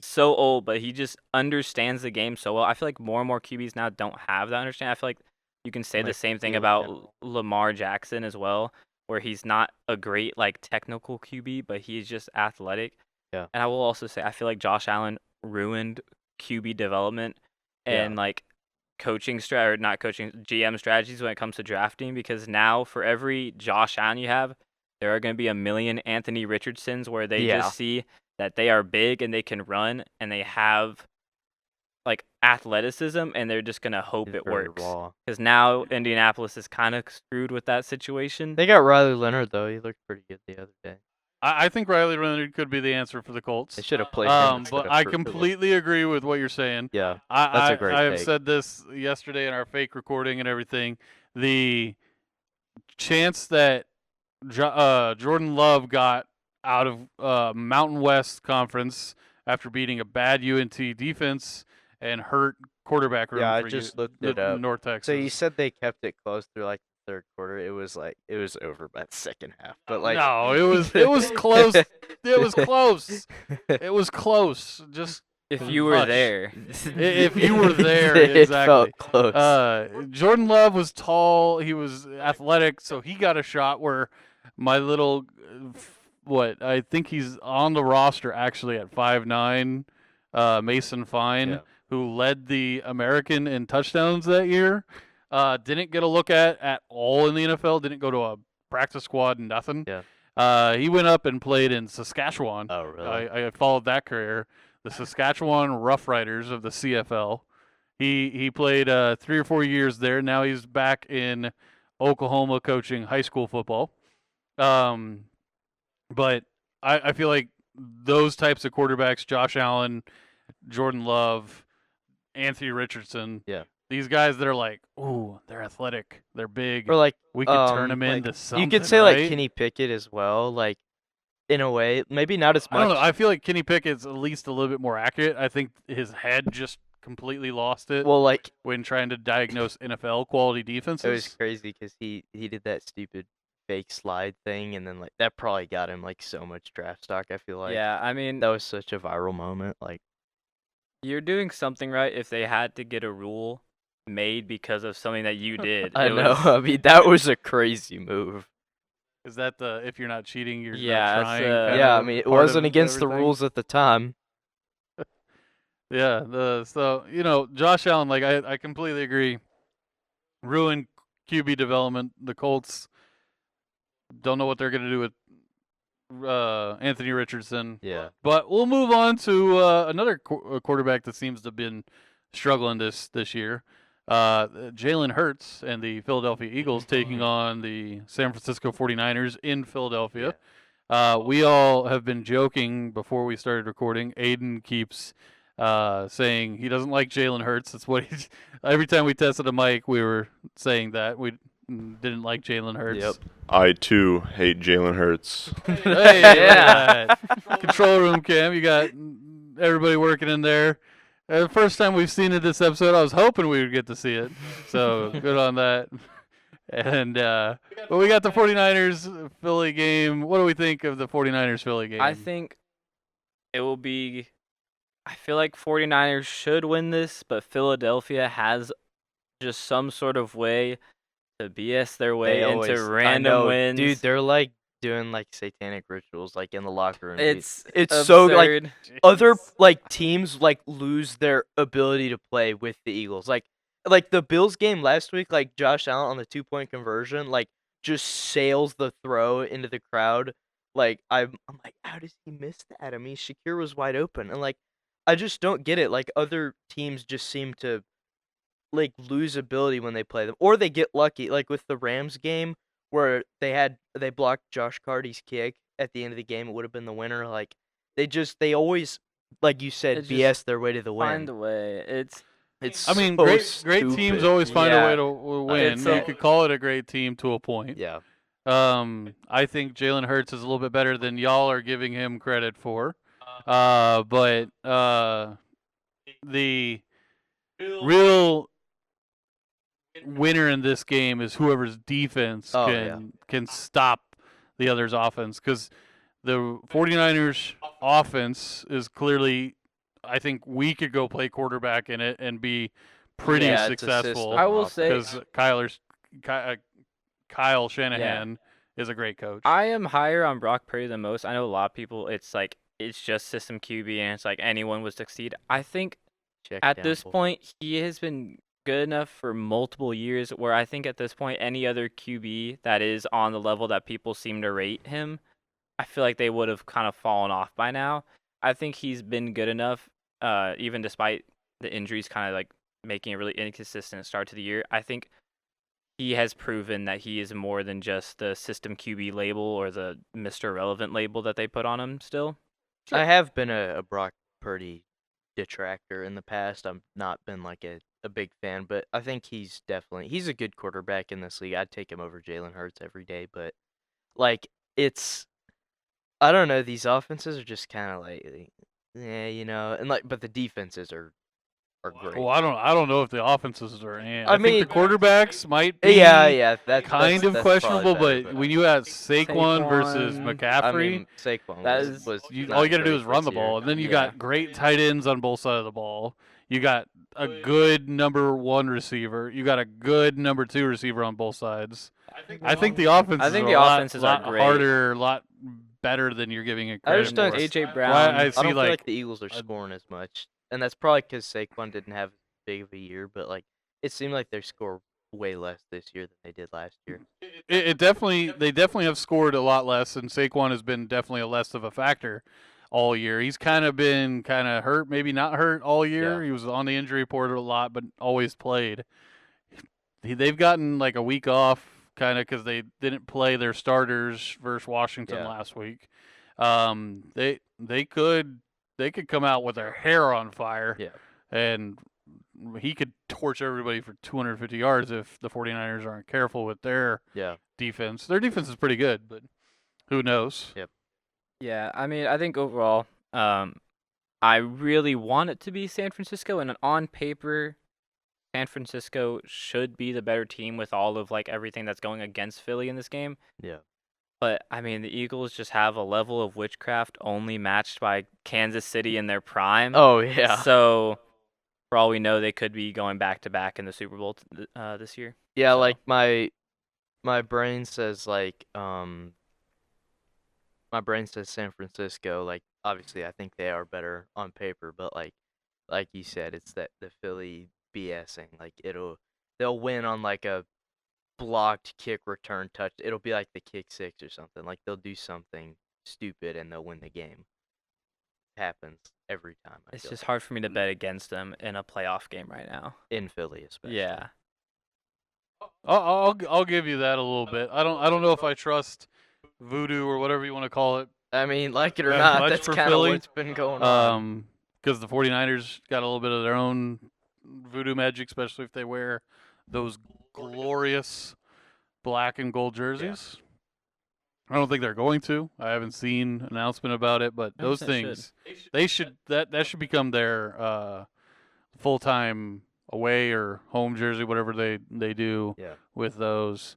so old, but he just understands the game so well. I feel like more and more QBs now don't have that understanding. I feel like you can say the same thing about Lamar Jackson as well, where he's not a great technical QB, but he's just athletic. Yeah. And I will also say I feel like Josh Allen ruined QB development and GM strategies when it comes to drafting because now for every Josh Allen you have, there are going to be a million Anthony Richardsons where they just see that they are big and they can run and they have athleticism and they're just going to hope it works. Because now Indianapolis is kind of screwed with that situation. They got Riley Leonard though. He looked pretty good the other day. I think Riley Leonard could be the answer for the Colts. They should have played him. But I completely agree with what you're saying. Yeah, that's a great I have take. said this yesterday in our fake recording and everything. The chance that Jordan Love got out of Mountain West Conference after beating a bad UNT defense and hurt quarterback room. Yeah, I for just looked it up. North Texas. So you said they kept it close through the third quarter. It was over by the second half. But no, it was close. It was close. It was close. Just If you were Hush. there. If you were there, It exactly. felt close. Jordan Love was tall. He was athletic, so he got a shot where my little, I think he's on the roster actually at 5'9", Mason Fine, Yeah. who led the American in touchdowns that year. Didn't get a look at all in the NFL. Didn't go to a practice squad, nothing. Yeah. He went up and played in Saskatchewan. Oh, really? I followed that career. The Saskatchewan Roughriders of the CFL. He played 3 or 4 years there. Now he's back in Oklahoma coaching high school football. But I feel like those types of quarterbacks, Josh Allen, Jordan Love, Anthony Richardson, Yeah. these guys that are like, ooh, they're athletic, they're big. Or like We could turn them like, into something. you could say right? like Kenny Pickett as well, like in a way, maybe not as I don't much. know. I feel like Kenny Pickett's at least a little bit more accurate. I think his head just completely lost it Well, like when trying to diagnose NFL quality defenses. it was crazy because he did that stupid fake slide thing, and then like that probably got him like so much draft stock. I feel like Yeah, I mean, that was such a viral moment. Like you're doing something right if they had to get a rule made because of something that you did. I It know. was- I mean, that was a crazy move. Is that the if you're not cheating, you're Yeah, not that's, trying? kind Yeah, I of mean, it part wasn't of against the everything? rules at the time. Yeah. So Josh Allen, like I completely agree. Ruined QB development. The Colts don't know what they're gonna do with Anthony Richardson. Yeah. But we'll move on to another quarterback that seems to have been struggling this year. Jalen Hurts and the Philadelphia Eagles taking on the San Francisco 49ers in Philadelphia. We all have been joking before we started recording. Aiden keeps saying he doesn't like Jalen Hurts. That's what he's. Every time we tested a mic, we were saying that we didn't like Jalen Hurts. Yep. I too hate Jalen Hurts. Hey, yeah. Control room cam. You got everybody working in there. The first time we've seen it this episode, I was hoping we would get to see it. So good on that. And but we got the 49ers Philly game. What do we think of the 49ers Philly game? I think it will be. I feel like 49ers should win this, but Philadelphia has just some sort of way to BS their way They into always, I random know, wins. dude. They're like doing like satanic rituals, like in the locker room. dude. it's It's so like absurd. other like teams like lose their ability to play with the Eagles. Like the Bills game last week, like Josh Allen on the 2-point conversion, like just sails the throw into the crowd. Like I'm like, how does he miss that? I mean, Shakir was wide open, and like I just don't get it. Like other teams just seem to like lose ability when they play them, or they get lucky. Like with the Rams game where they blocked Josh Carty's kick at the end of the game, it would have been the winner. Like they always, like you said, It just BS their way to the win. Find a way. It's I mean, so great teams stupid. always find a way Yeah. to win. It's You a- could call it a great team to a point. Yeah. I think Jalen Hurts is a little bit better than y'all are giving him credit for. But the real winner in this game is whoever's defense Oh, can stop the other's offense, because the 49ers offense is clearly, I think we could go play quarterback in it and be pretty Yeah, it's a successful. system I will say Because Kyle Shanahan is a great coach. I am higher on Brock Purdy than most. I know a lot of people. It's like it's just system QB, and it's like anyone would succeed. I think Check at down this bull. point he has been good enough for multiple years. Where I think at this point any other QB that is on the level that people seem to rate him, I feel like they would have kind of fallen off by now. I think he's been good enough, even despite the injuries, kind of like making a really inconsistent start to the year. I think he has proven that he is more than just the system QB label or the Mr. Relevant label that they put on him still. I have been a Brock Purdy detractor in the past. I've not been like a big fan, but I think he's a good quarterback in this league. I'd take him over Jalen Hurts every day, but like I don't know, these offenses are just kind of like yeah, and like but the defenses are are great. Well, I don't know if the offenses are. I think the mean, quarterbacks might be yeah, kind of that's questionable, probably but better, when you have Saquon versus Saquon, I McCaffrey, mean, Saquon That was is- was all not you got to do great is run this the ball, year. and then you Yeah. got great tight ends on both sides of the ball. You got a good number 1 receiver. You got a good number 2 receiver on both sides. I think the offenses think are the a lot, offenses are great. harder, a lot better than you're giving it I credit just for. don't. AJ That's Brown. why I I see don't feel like the like Eagles are a- scoring as much, and that's probably because Saquon didn't have as big of a year. But like, it seemed like they score way less this year than they did last year. it definitely they definitely have scored a lot less, and Saquon has been definitely a less of a factor all year. He's kind of been hurt, maybe not hurt all year. Yeah. He was on the injury report a lot, but always played. They've gotten like a week off, kind of because they didn't play their starters versus Washington Yeah. last week. They could come out with their hair on fire, Yeah. and he could torch everybody for 250 yards if the 49ers aren't careful with their Yeah. defense. Their defense is pretty good, but who knows? Yeah, I mean, I think overall, I really want it to be San Francisco, and on paper, San Francisco should be the better team with all of like everything that's going against Philly in this game. Yeah. But I mean, the Eagles just have a level of witchcraft only matched by Kansas City in their prime. Oh yeah. So, for all we know, they could be going back to back in the Super Bowl this year. Yeah, So- like my brain says my brain says San Francisco. Like obviously, I think they are better on paper, but like you said, it's that the Philly BSing. Like they'll win on like a blocked kick return touch. It'll be like the kick six or something. Like they'll do something stupid and they'll win the game. Happens every time. I It's feel just like. hard for me to bet against them in a playoff game right now. In Philly, especially. Yeah. I'll give you that a little bit. I don't know if I trust voodoo or whatever you want to call it. I mean, like it or As not, much that's for kind of Philly. what's been going on. Because the 49ers got a little bit of their own voodoo magic, especially if they wear those glorious black and gold jerseys. I don't think they're going to. I haven't seen an announcement about it, but those 100% things they should that should become their full-time away or home jersey, whatever they do Yeah. with those.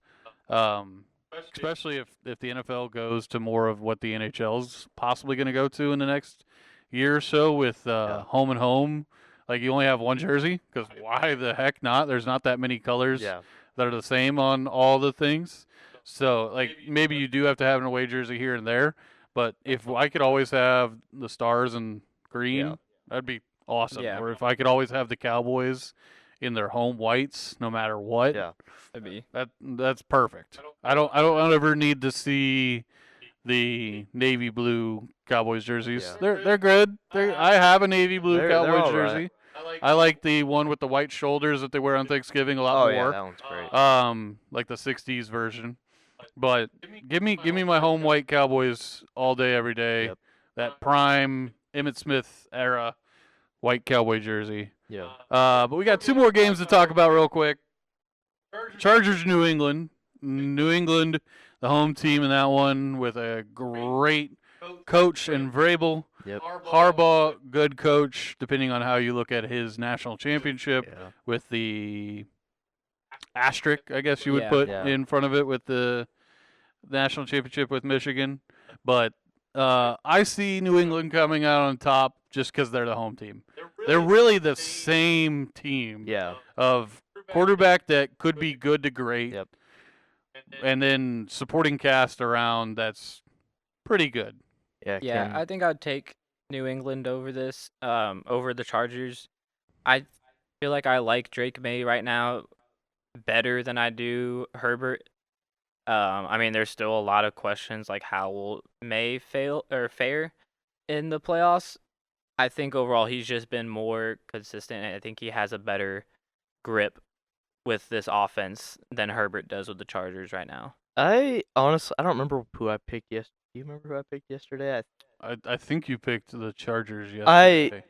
Especially if the NFL goes to more of what the NHL's possibly going to go to in the next year or so with home and home. Like you only have one jersey because why the heck not? There's not that many colors Yeah. that are the same on all the things. So like maybe you do have to have an away jersey here and there, but if I could always have the stars and green, Yeah. that'd be awesome. Yeah. Or if I could always have the Cowboys in their home whites, no matter what. Yeah. Could be. That's perfect. I don't ever need to see the navy blue Cowboys jerseys. Yeah. They're good. I have a navy blue They're Cowboys all right. jersey. I like the one with the white shoulders that they wear on Thanksgiving a lot Oh more. yeah, that one's great. Like the '60s version. But give me my home white Cowboys all day, every day. Yep. That prime Emmitt Smith era white Cowboy jersey. Yeah. But we got two more games to talk about real quick. Chargers, New England. New England, the home team in that one with a great coach and Vrabel. Yep. Harbaugh, good coach, depending on how you look at his national championship Yeah. with the asterisk, I guess you would Yeah. put Yeah. in front of it with the national championship with Michigan. But I see New England coming out on top just because they're the home team. They're really the same team Yeah. of quarterback that could be good to great. Yep. And then supporting cast around that's pretty good. Yeah. Yeah, Ken, I think I'd take New England over this, over the Chargers. I feel like I like Drake May right now better than I do Herbert. I mean, there's still a lot of questions like how will May fare in the playoffs. I think overall he's just been more consistent, and I think he has a better grip with this offense than Herbert does with the Chargers right now. I honestly, I don't remember who I picked yesterday. Do you remember who I picked yesterday? I think you picked the Chargers yesterday.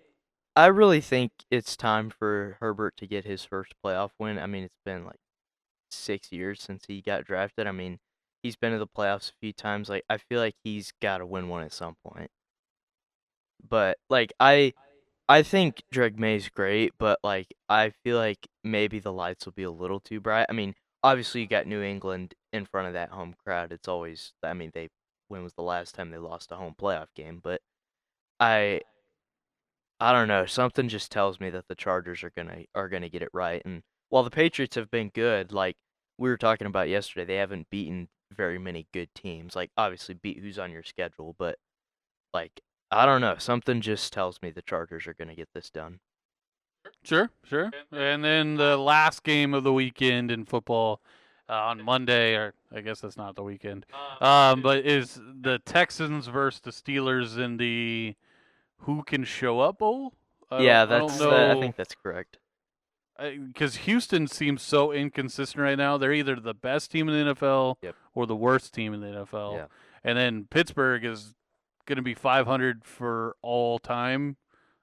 I really think it's time for Herbert to get his first playoff win. I mean, it's been like 6 years since he got drafted. I mean, he's been to the playoffs a few times. Like, I feel like he's got to win one at some point. But like, I I think Drake May's great, but like I feel like maybe the lights will be a little too bright. I mean, obviously you got New England in front of that home crowd. It's always, I mean, they when was the last time they lost a home playoff game? But I I don't know. Something just tells me that the Chargers are gonna get it right. And while the Patriots have been good, like we were talking about yesterday, they haven't beaten very many good teams. Like obviously beat who's on your schedule, but like I don't know. Something just tells me the Chargers are gonna get this done. Sure, sure. And then the last game of the weekend in football on Monday, or I guess that's not the weekend, but is the Texans versus the Steelers in the Who Can Show Up Bowl? Yeah, I don't that's that. I know, think that's correct. because Houston seems so inconsistent right now. They're either the best team in the NFL Yep. or the worst team in the NFL. Yeah. And then Pittsburgh is going to be 500 for all time.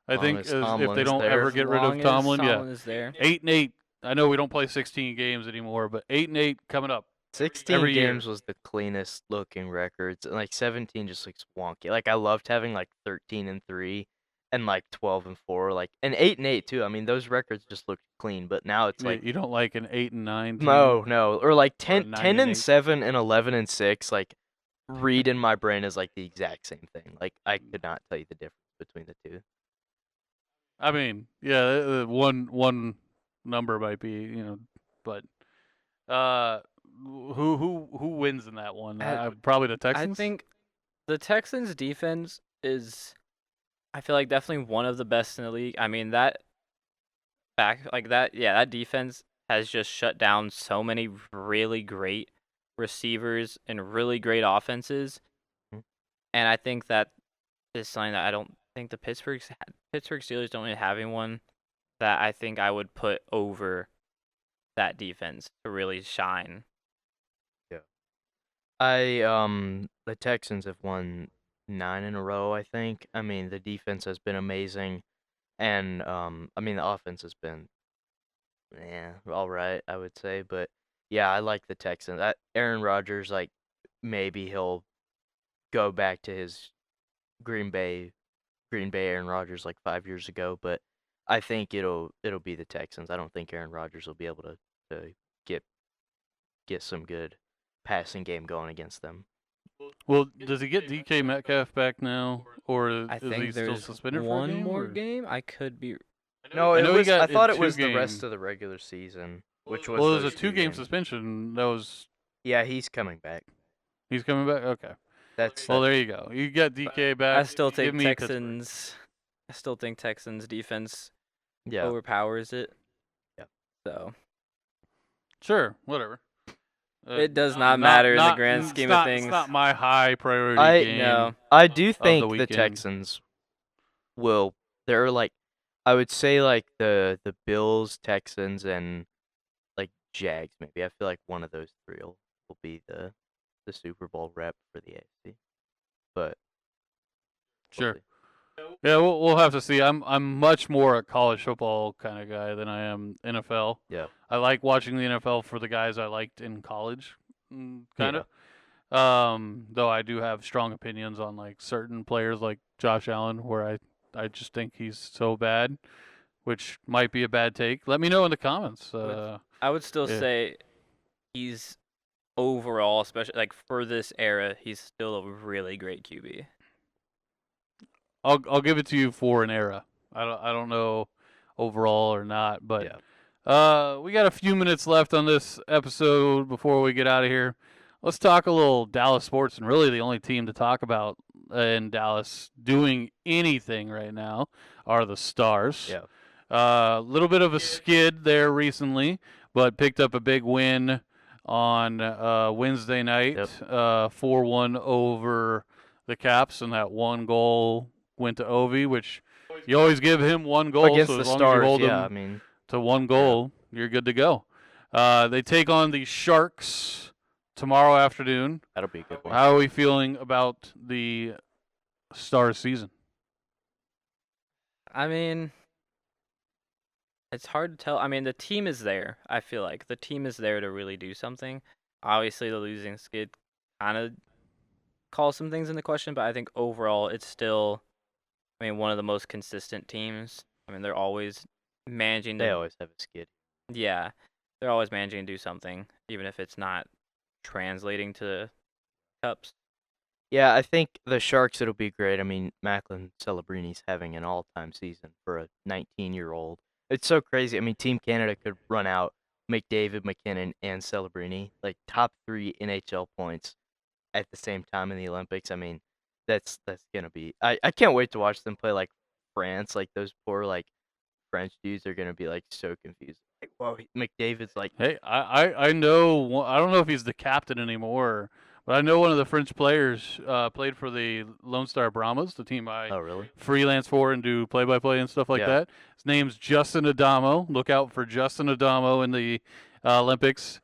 I Long think as if they Tomlin's don't there. ever As get rid of long as Tomlin, yeah. Tomlin is there. 8-8. I know we don't play 16 games anymore, but 8-8 coming up 16 every year. games was the cleanest looking records, and like 17 just looks wonky. Like I loved having like 13-3 and like 12-4, like and 8-8 too. I mean, those records just looked clean, but now it's like You don't like an 8-9 team no, or like or a 10 9 and 8. 7 and 11-6. Like read in my brain is like the exact same thing. Like I could not tell you the difference between the two. I mean, yeah, one number might be, but who wins in that one? Probably the I Texans. think the Texans defense is, I feel like, definitely one of the best in the league. I mean, that defense has just shut down so many really great receivers and really great offenses. Mhm. And I think that is something that I don't think the Pittsburgh Steelers don't really have anyone that I think I would put over that defense to really shine. Yeah. The Texans have won 9 in a row, I think. I mean, the defense has been amazing. And I mean the offense has been all right, I would say, but yeah, I like the Texans. Aaron Rodgers, like maybe he'll go back to his Green Bay Green Bay Aaron Rodgers like 5 years ago, but I think it'll be the Texans. I don't think Aaron Rodgers will be able to get get some good passing game going against them. Well, does he get DK Metcalf back now, or I is he think still there's suspended for a one game? more Or? game. I could be. No, I it know he was. got I thought it 2 was the rest games. of the regular season, which was Well, it was a those 2 2-game games. suspension. That was Yeah, he's coming back. he's coming back. Okay. That's Well, there you go. You got DK back. I still Give think me Pittsburgh. Texans. I still think Texans defense yeah. overpowers it. Yeah. So Sure, whatever. it does not matter in the grand it's scheme not- of things. It's not my high priority I- game. No. I do the think the weekend. Texans will. They're like, I would say like the Bills, Texans, and like Jags. Maybe I feel like one of those three will be the Super Bowl rep for the AFC. But we'll Sure. see. Yeah, we'll have to see. I'm much more a college football kind of guy than I am NFL. Yeah. I like watching the NFL for the guys I liked in college, kind of. Though I do have strong opinions on like certain players like Josh Allen, where I just think he's so bad, which might be a bad take. Let me know in the comments. I would still Yeah. say he's overall, especially like for this era, he's still a really great QB. I'll give it to you for an era. I don't know overall or not, but Yeah. we got a few minutes left on this episode before we get out of here. Let's talk a little Dallas sports, and really the only team to talk about in Dallas doing anything right now are the Stars. Yeah. A little bit of a skid there recently, but picked up a big win on Wednesday night, 4-1 over the Caps, and that one goal went to Ovi, which you always give him one goal, Against so the as long Stars, as you hold yeah. I him mean, to one goal, you're good to go. They take on the Sharks tomorrow afternoon. that'll be a good one. How are we feeling about the Stars season? I mean, it's hard to tell. I mean, the team is there. I feel like the team is there to really do something. Obviously, the losing skid kind of calls some things into question, but I think overall it's still I mean, one of the most consistent teams. I mean, they're always managing They to. always have a skid. Yeah, they're always managing to do something, even if it's not translating to cups. Yeah, I think the Sharks, it'll be great. I mean, Macklin Celebrini's having an all-time season for a 19-year-old. It's so crazy. I mean, Team Canada could run out McDavid, McKinnon, and Celebrini, like top 3 NHL points at the same time in the Olympics. I mean, that's gonna be. I can't wait to watch them play like France. Like those poor like French dudes are gonna be like so confused. Like, whoa, McDavid's like, Hey, I know. I don't know if he's the captain anymore, but I know one of the French players played for the Lone Star Brahmas, the team I oh really? freelance for and do play-by-play and stuff like Yeah. that. His name's Justin Adamo. Look out for Justin Adamo in the Olympics.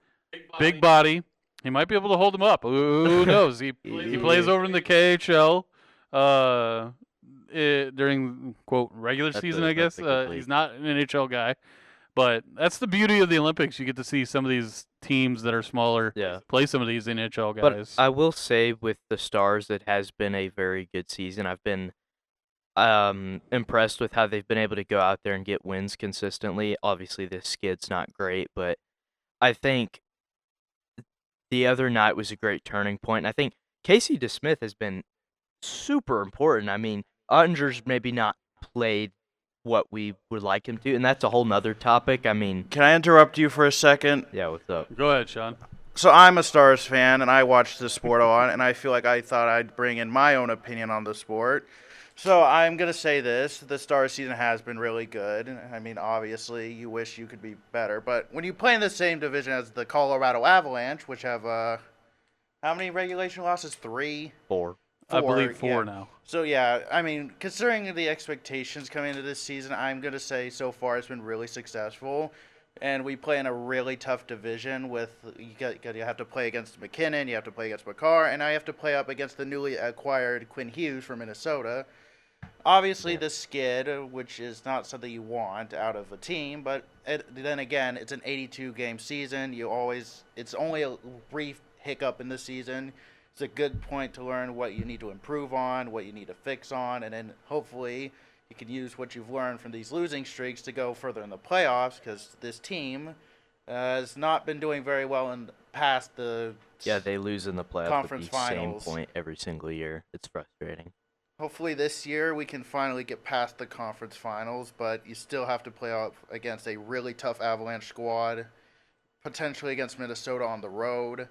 Big body. He might be able to hold him up. Who knows? He plays over in the KHL during quote regular season, I guess. That's a good league. He's not an NHL guy. But that's the beauty of the Olympics. You get to see some of these teams that are smaller Yeah. play some of these NHL But guys. I will say with the Stars, it has been a very good season. I've been impressed with how they've been able to go out there and get wins consistently. Obviously, the skid's not great, but I think the other night was a great turning point. And I think Casey DeSmith has been super important. I mean, Ottinger's maybe not played what we would like him to, and that's a whole nother topic. I mean, Can I interrupt you for a second? yeah, what's up? Go ahead, Sean. So I'm a Stars fan, and I watch the sport a lot, and I feel like I thought I'd bring in my own opinion on the sport. So I'm going to say this. The Stars season has been really good. I mean, obviously, you wish you could be better. But when you play in the same division as the Colorado Avalanche, which have, how many regulation losses? 3? 4. I believe 4, 4 yeah. now. So, yeah, I mean, considering the expectations coming into this season, I'm going to say so far it's been really successful. And we play in a really tough division with, you have to play against McKinnon, you have to play against Makar, and I have to play up against the newly acquired Quinn Hughes from Minnesota. Obviously, the skid, which is not something you want out of a team, but then again, it's an 82-game season. It's only a brief hiccup in the season. It's a good point to learn what you need to improve on, what you need to fix on, and then hopefully you can use what you've learned from these losing streaks to go further in the playoffs, because this team has not been doing very well in past the Yeah, they lose in the playoffs Conference with the finals. same point every single year. It's frustrating. Hopefully this year we can finally get past the conference finals, but you still have to play out against a really tough Avalanche squad, potentially against Minnesota on the road.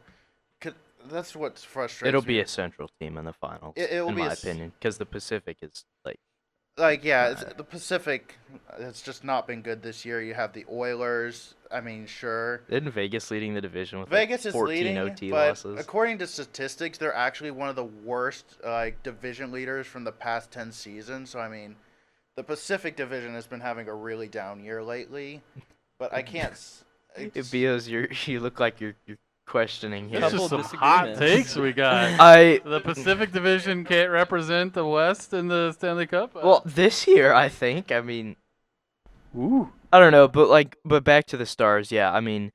That's what's frustrating. It'll be a Central team in the finals, It'll in be my opinion, because the Pacific is the Pacific. It's just not been good this year. You have the Oilers. I mean, sure. Isn't Vegas leading the division with Vegas like is 14 leading, OT but losses? according to statistics, they're actually one of the worst division leaders from the past 10 seasons. So I mean, the Pacific Division has been having a really down year lately. But I can't. Bios, you look like you're questioning here. This Couple is some hot disagreements. takes we got. I The Pacific Division can't represent the West in the Stanley Cup. well, this year I think. I mean, Ooh. I don't know, but back to the Stars. Yeah, I mean,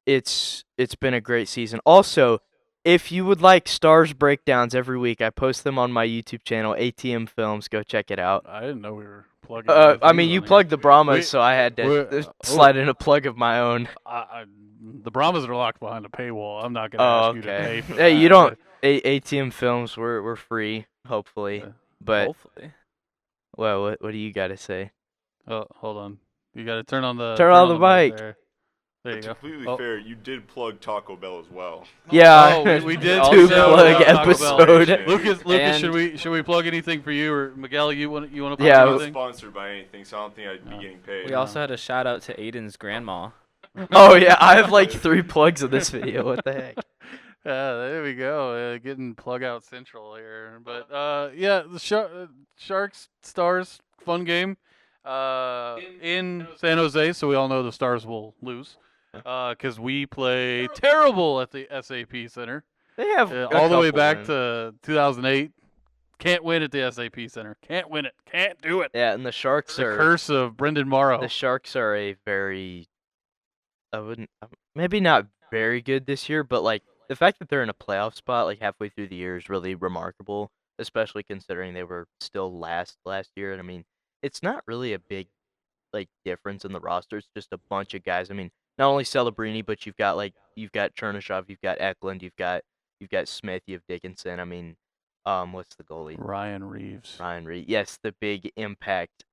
it's been a great season. Also, if you would like Stars breakdowns every week, I post them on my YouTube channel, ATM Films. Go check it out. I didn't know we were plugging. I mean, you plugged the Brahmas, We- so I had to we're- slide in a plug of my own. The Brahmas are locked behind a paywall. I'm not going to Oh, ask you to pay okay. for Hey, that. you don't. ATM Films, we're free, hopefully. Yeah. But Hopefully. well, what do you got to say? Oh, hold on. You got to turn on the Turn on the mic. There you To go. completely Oh. fair, you did plug Taco Bell as well. Yeah, Oh, we did two also plug Taco Bell. episode. Lucas, And- should we plug anything for you or Miguel? You want to plug Yeah, I'm not anything? sponsored by anything, so I don't think I'd be No. getting paid. We also had a shout out to Aiden's grandma. Oh yeah, I have like 3 plugs in this video. What the heck? There we go. Getting plug out central here, but yeah, the Sharks Stars fun game in San Jose, so we all know the Stars will lose because we play terrible at the SAP Center They have all the way couple back wins. to 2008. Can't win at the SAP Center. Can't win it. Can't do it. Yeah, and the Sharks The are curse of Brendan Morrow. the Sharks are a very maybe not very good this year, but like the fact that they're in a playoff spot like halfway through the year is really remarkable, especially considering they were still last year. And I mean, it's not really a big difference in the roster. It's just a bunch of guys. I mean, not only Celebrini, but you've got Chernyshov, you've got Eklund, you've got Smith, you have Dickinson. I mean, what's the goalie? Ryan Reeves. Ryan Reeves. Yes, the big impact.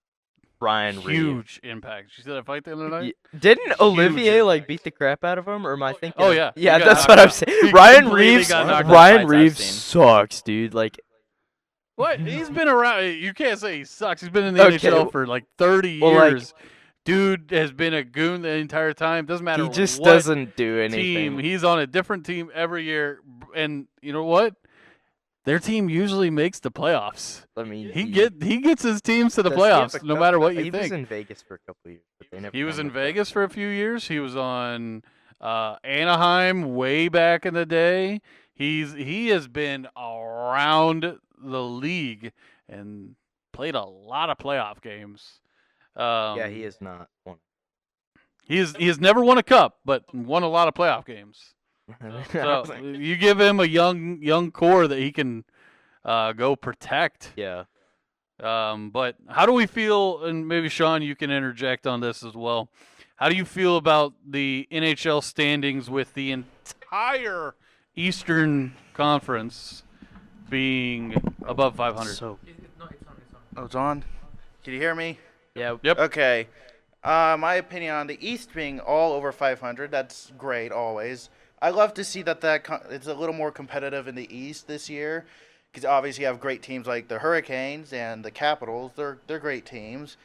Ryan Reeves. Huge impact. You see that fight the other night? Didn't Olivier impact. beat the crap out of him, or am I thinking? Oh yeah. Yeah, He got that's knocked what I'm out. saying. He Ryan completely Reeves. got knocked out. Ryan Fights I've Reeves seen. sucks, dude. Like, What? He's been around. You can't say he sucks. He's been in the Okay, NHL for like 30 well, like- years. Dude has been a goon the entire time. Doesn't matter he just what doesn't do anything. team. He's on a different team every year. And you know what? Their team usually makes the playoffs. I mean, He gets his teams to the does he have playoffs, a no cup? matter what you He think. was in Vegas for a couple years, but they never. He was won in the Vegas for a few years. He was on Anaheim way back in the day. He has been around the league and played a lot of playoff games. Yeah, he is not one. He has never won a cup, but won a lot of playoff games. So you give him a young core that he can go protect. Yeah. But how do we feel? And maybe Sean, you can interject on this as well. How do you feel about the NHL standings with the entire Eastern Conference being above 500? So Oh, it's on. Can you hear me? yeah. Yep. Okay. My opinion on the East being all over 500, that's great always. I love to see that it's a little more competitive in the East this year, because obviously you have great teams like the Hurricanes and the Capitals. They're great teams.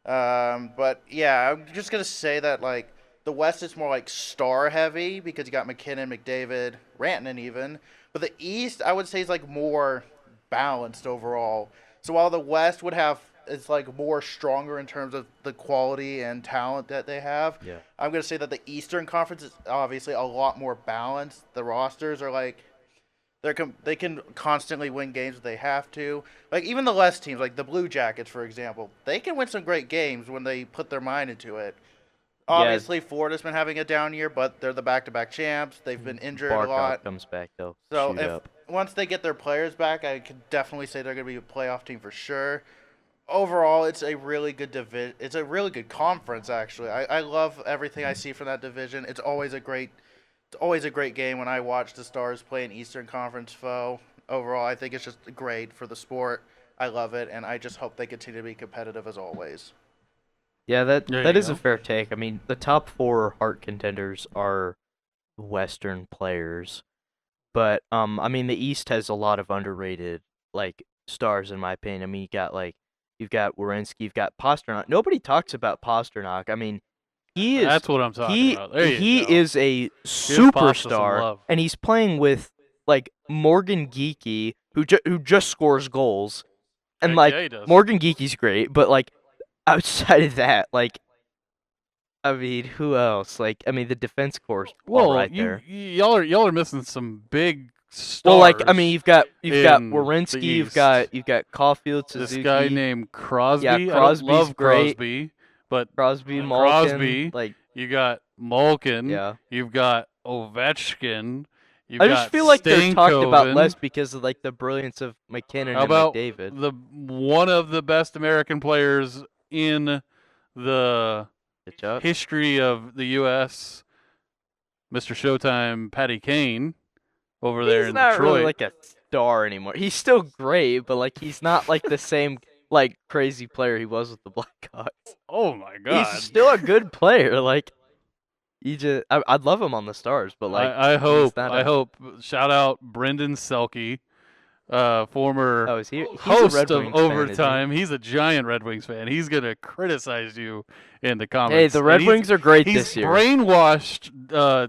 But yeah, I'm just gonna say that like the West is more like star heavy because you got McKinnon, McDavid, Rantanen even. But the East, I would say, is like more balanced overall. So while the West it's like more stronger in terms of the quality and talent that they have. Yeah. I'm going to say that the Eastern Conference is obviously a lot more balanced. The rosters are like they can constantly win games if they have to. Like even the less teams, like the Blue Jackets, for example, they can win some great games when they put their mind into it. Obviously, Florida's been having a down year, but they're the back-to-back champs. They've been injured a lot. Barkov comes back though. So Shoot up. once they get their players back, I could definitely say they're going to be a playoff team for sure. Overall, it's a really good division. It's a really good conference, actually. I love everything I see from that division. It's always a great game when I watch the Stars play an Eastern Conference foe. Overall, I think it's just great for the sport. I love it, and I just hope they continue to be competitive as always. Yeah, There that you is go. a fair take. I mean, the top 4 Hart contenders are Western players, but I mean, the East has a lot of underrated stars in my opinion. I mean, you've got Werenski, you've got Pasternak. Nobody talks about Pasternak. I mean, he is That's what I'm talking about. There you he go. is a Pasta some superstar, love. and he's playing with Morgan Geekie, who just scores goals, and Heck yeah, he does. Morgan Geekie's great, but outside of that, I mean, who else? I mean, the defense core's all Well, right there. y'all are missing some big stars. Well, I mean, you've got in Werenski, the you've East. got Caulfield, this Suzuki, guy named Crosby. Yeah, I don't Crosby's love great. Crosby, but Crosby, Malkin, Crosby, you got Malkin. yeah. You've got Ovechkin. You've I got just feel like they're talked about Stankoven. less because of the brilliance of McKinnon How and about McDavid. one of the best American players in the Good job. history of the U.S., Mr. Showtime, Patty Kane, over there He's in not Detroit. really a star anymore. He's still great, but he's not the same crazy player he was with the Blackhawks. Oh my God! He's still a good player. I'd love him on the Stars, but I he's hope. not I a- hope. Shout out Brendan Selke, former Oh, is he? He's a host Red of Wings fan, isn't he? Overtime. He's a giant Red Wings fan. He's gonna criticize you in the comments. Hey, the Red And Wings are great He's this year. brainwashed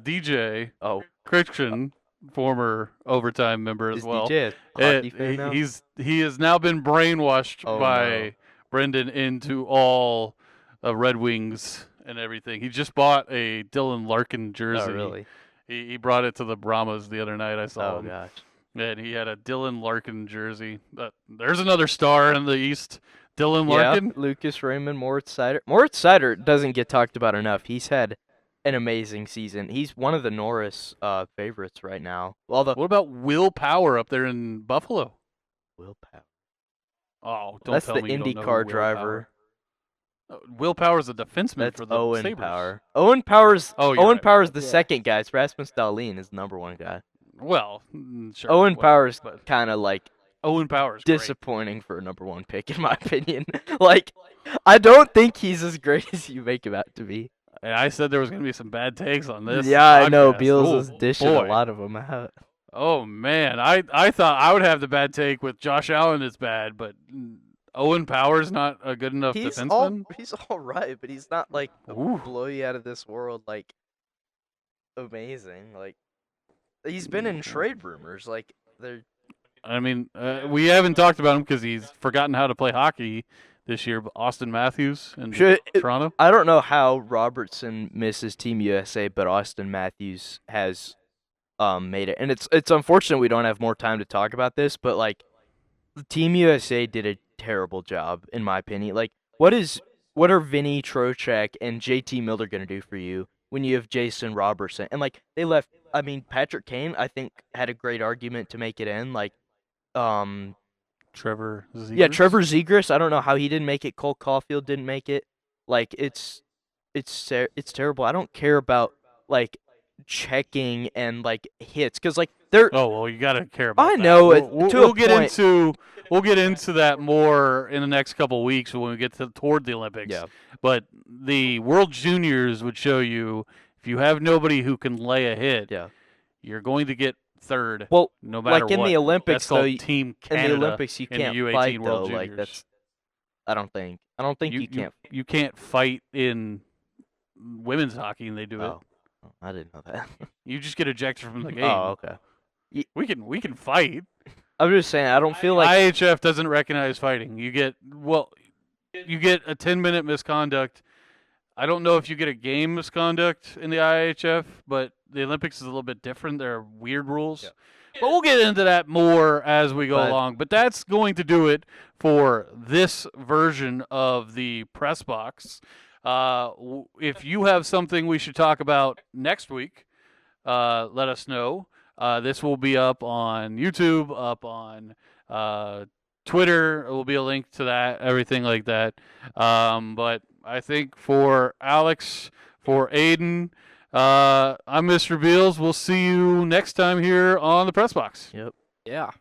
DJ Oh, Christian, former Overtime member as is well. DJ a hockey fan now? He has now been brainwashed Oh, by no. Brendan into all Red Wings and everything. He just bought a Dylan Larkin jersey. Oh, really? He brought it to the Brahmas the other night. I saw Oh, him. gosh. And he had a Dylan Larkin jersey. But there's another star in the East. Dylan Yeah, Larkin. Lucas Raymond, Moritz Seider. Moritz Seider doesn't get talked about enough. He's had an amazing season. He's one of the Norris favorites right now. What about Will Power up there in Buffalo? Willpower. Oh, don't That's tell the me you don't know who IndyCar driver. Willpower's a defenseman That's for the Owen Sabres. Power. Owen Power's Oh, you're Owen right. Power's the Yeah. second guy. It's Rasmus Dahlin is the number one guy. Well, sure. Owen whatever, Power's but kind of like Owen Power's great. disappointing for a number one pick in my opinion. Like, I don't think he's as great as you make him out to be. And I said there was going to be some bad takes on this. Yeah, I know. podcast. Beals Oh, is dishing boy. a lot of them out. Oh man, I thought I would have the bad take with Josh Allen is bad, but Owen Power's not a good enough defenseman. He's all right, but he's not like Ooh. blow you out of this world like amazing. Like, he's been in trade rumors. Like, they're I mean, we haven't talked about him because he's forgotten how to play hockey this year. But Austin Matthews in Toronto. I don't know how Robertson misses Team USA, but Austin Matthews has made it, and it's unfortunate we don't have more time to talk about this, but like, Team USA did a terrible job in my opinion. Like, what are Vinny Trocheck and JT Miller gonna do for you when you have Jason Robertson? And like, they left. I mean, Patrick Kane, I think, had a great argument to make it in. Like, Trevor Zegras? Yeah, Trevor Zegras. I don't know how he didn't make it. Cole Caulfield didn't make it. Like, it's terrible. I don't care about like checking and like hits because like they're. Oh well, you gotta care about. I that. know it. We'll get into that more in the next couple of weeks when we get toward the Olympics. Yeah. But the World Juniors would show you if you have nobody who can lay a hit, Yeah. you're going to get third. Well, no matter like in what. the Olympics, that's called though, Team in Canada. the Olympics you in the can't U18 fight World though. Like, Juniors. that's. I don't think You can't fight in women's hockey, and they do it. Oh, I didn't know that. You just get ejected from the game. Oh, okay. We can fight. I'm just saying, I don't feel like IHF doesn't recognize fighting. You get a 10-minute misconduct. I don't know if you get a game misconduct in the IHF, but the Olympics is a little bit different. There are weird rules. Yeah. But we'll get into that more as we go along. But that's going to do it for this version of the press box. If you have something we should talk about next week, let us know. This will be up on YouTube, up on Twitter. There will be a link to that, everything like that. But I think for Alex, for Aiden, I'm Mr. Beals. We'll see you next time here on the Press Box. Yep. Yeah.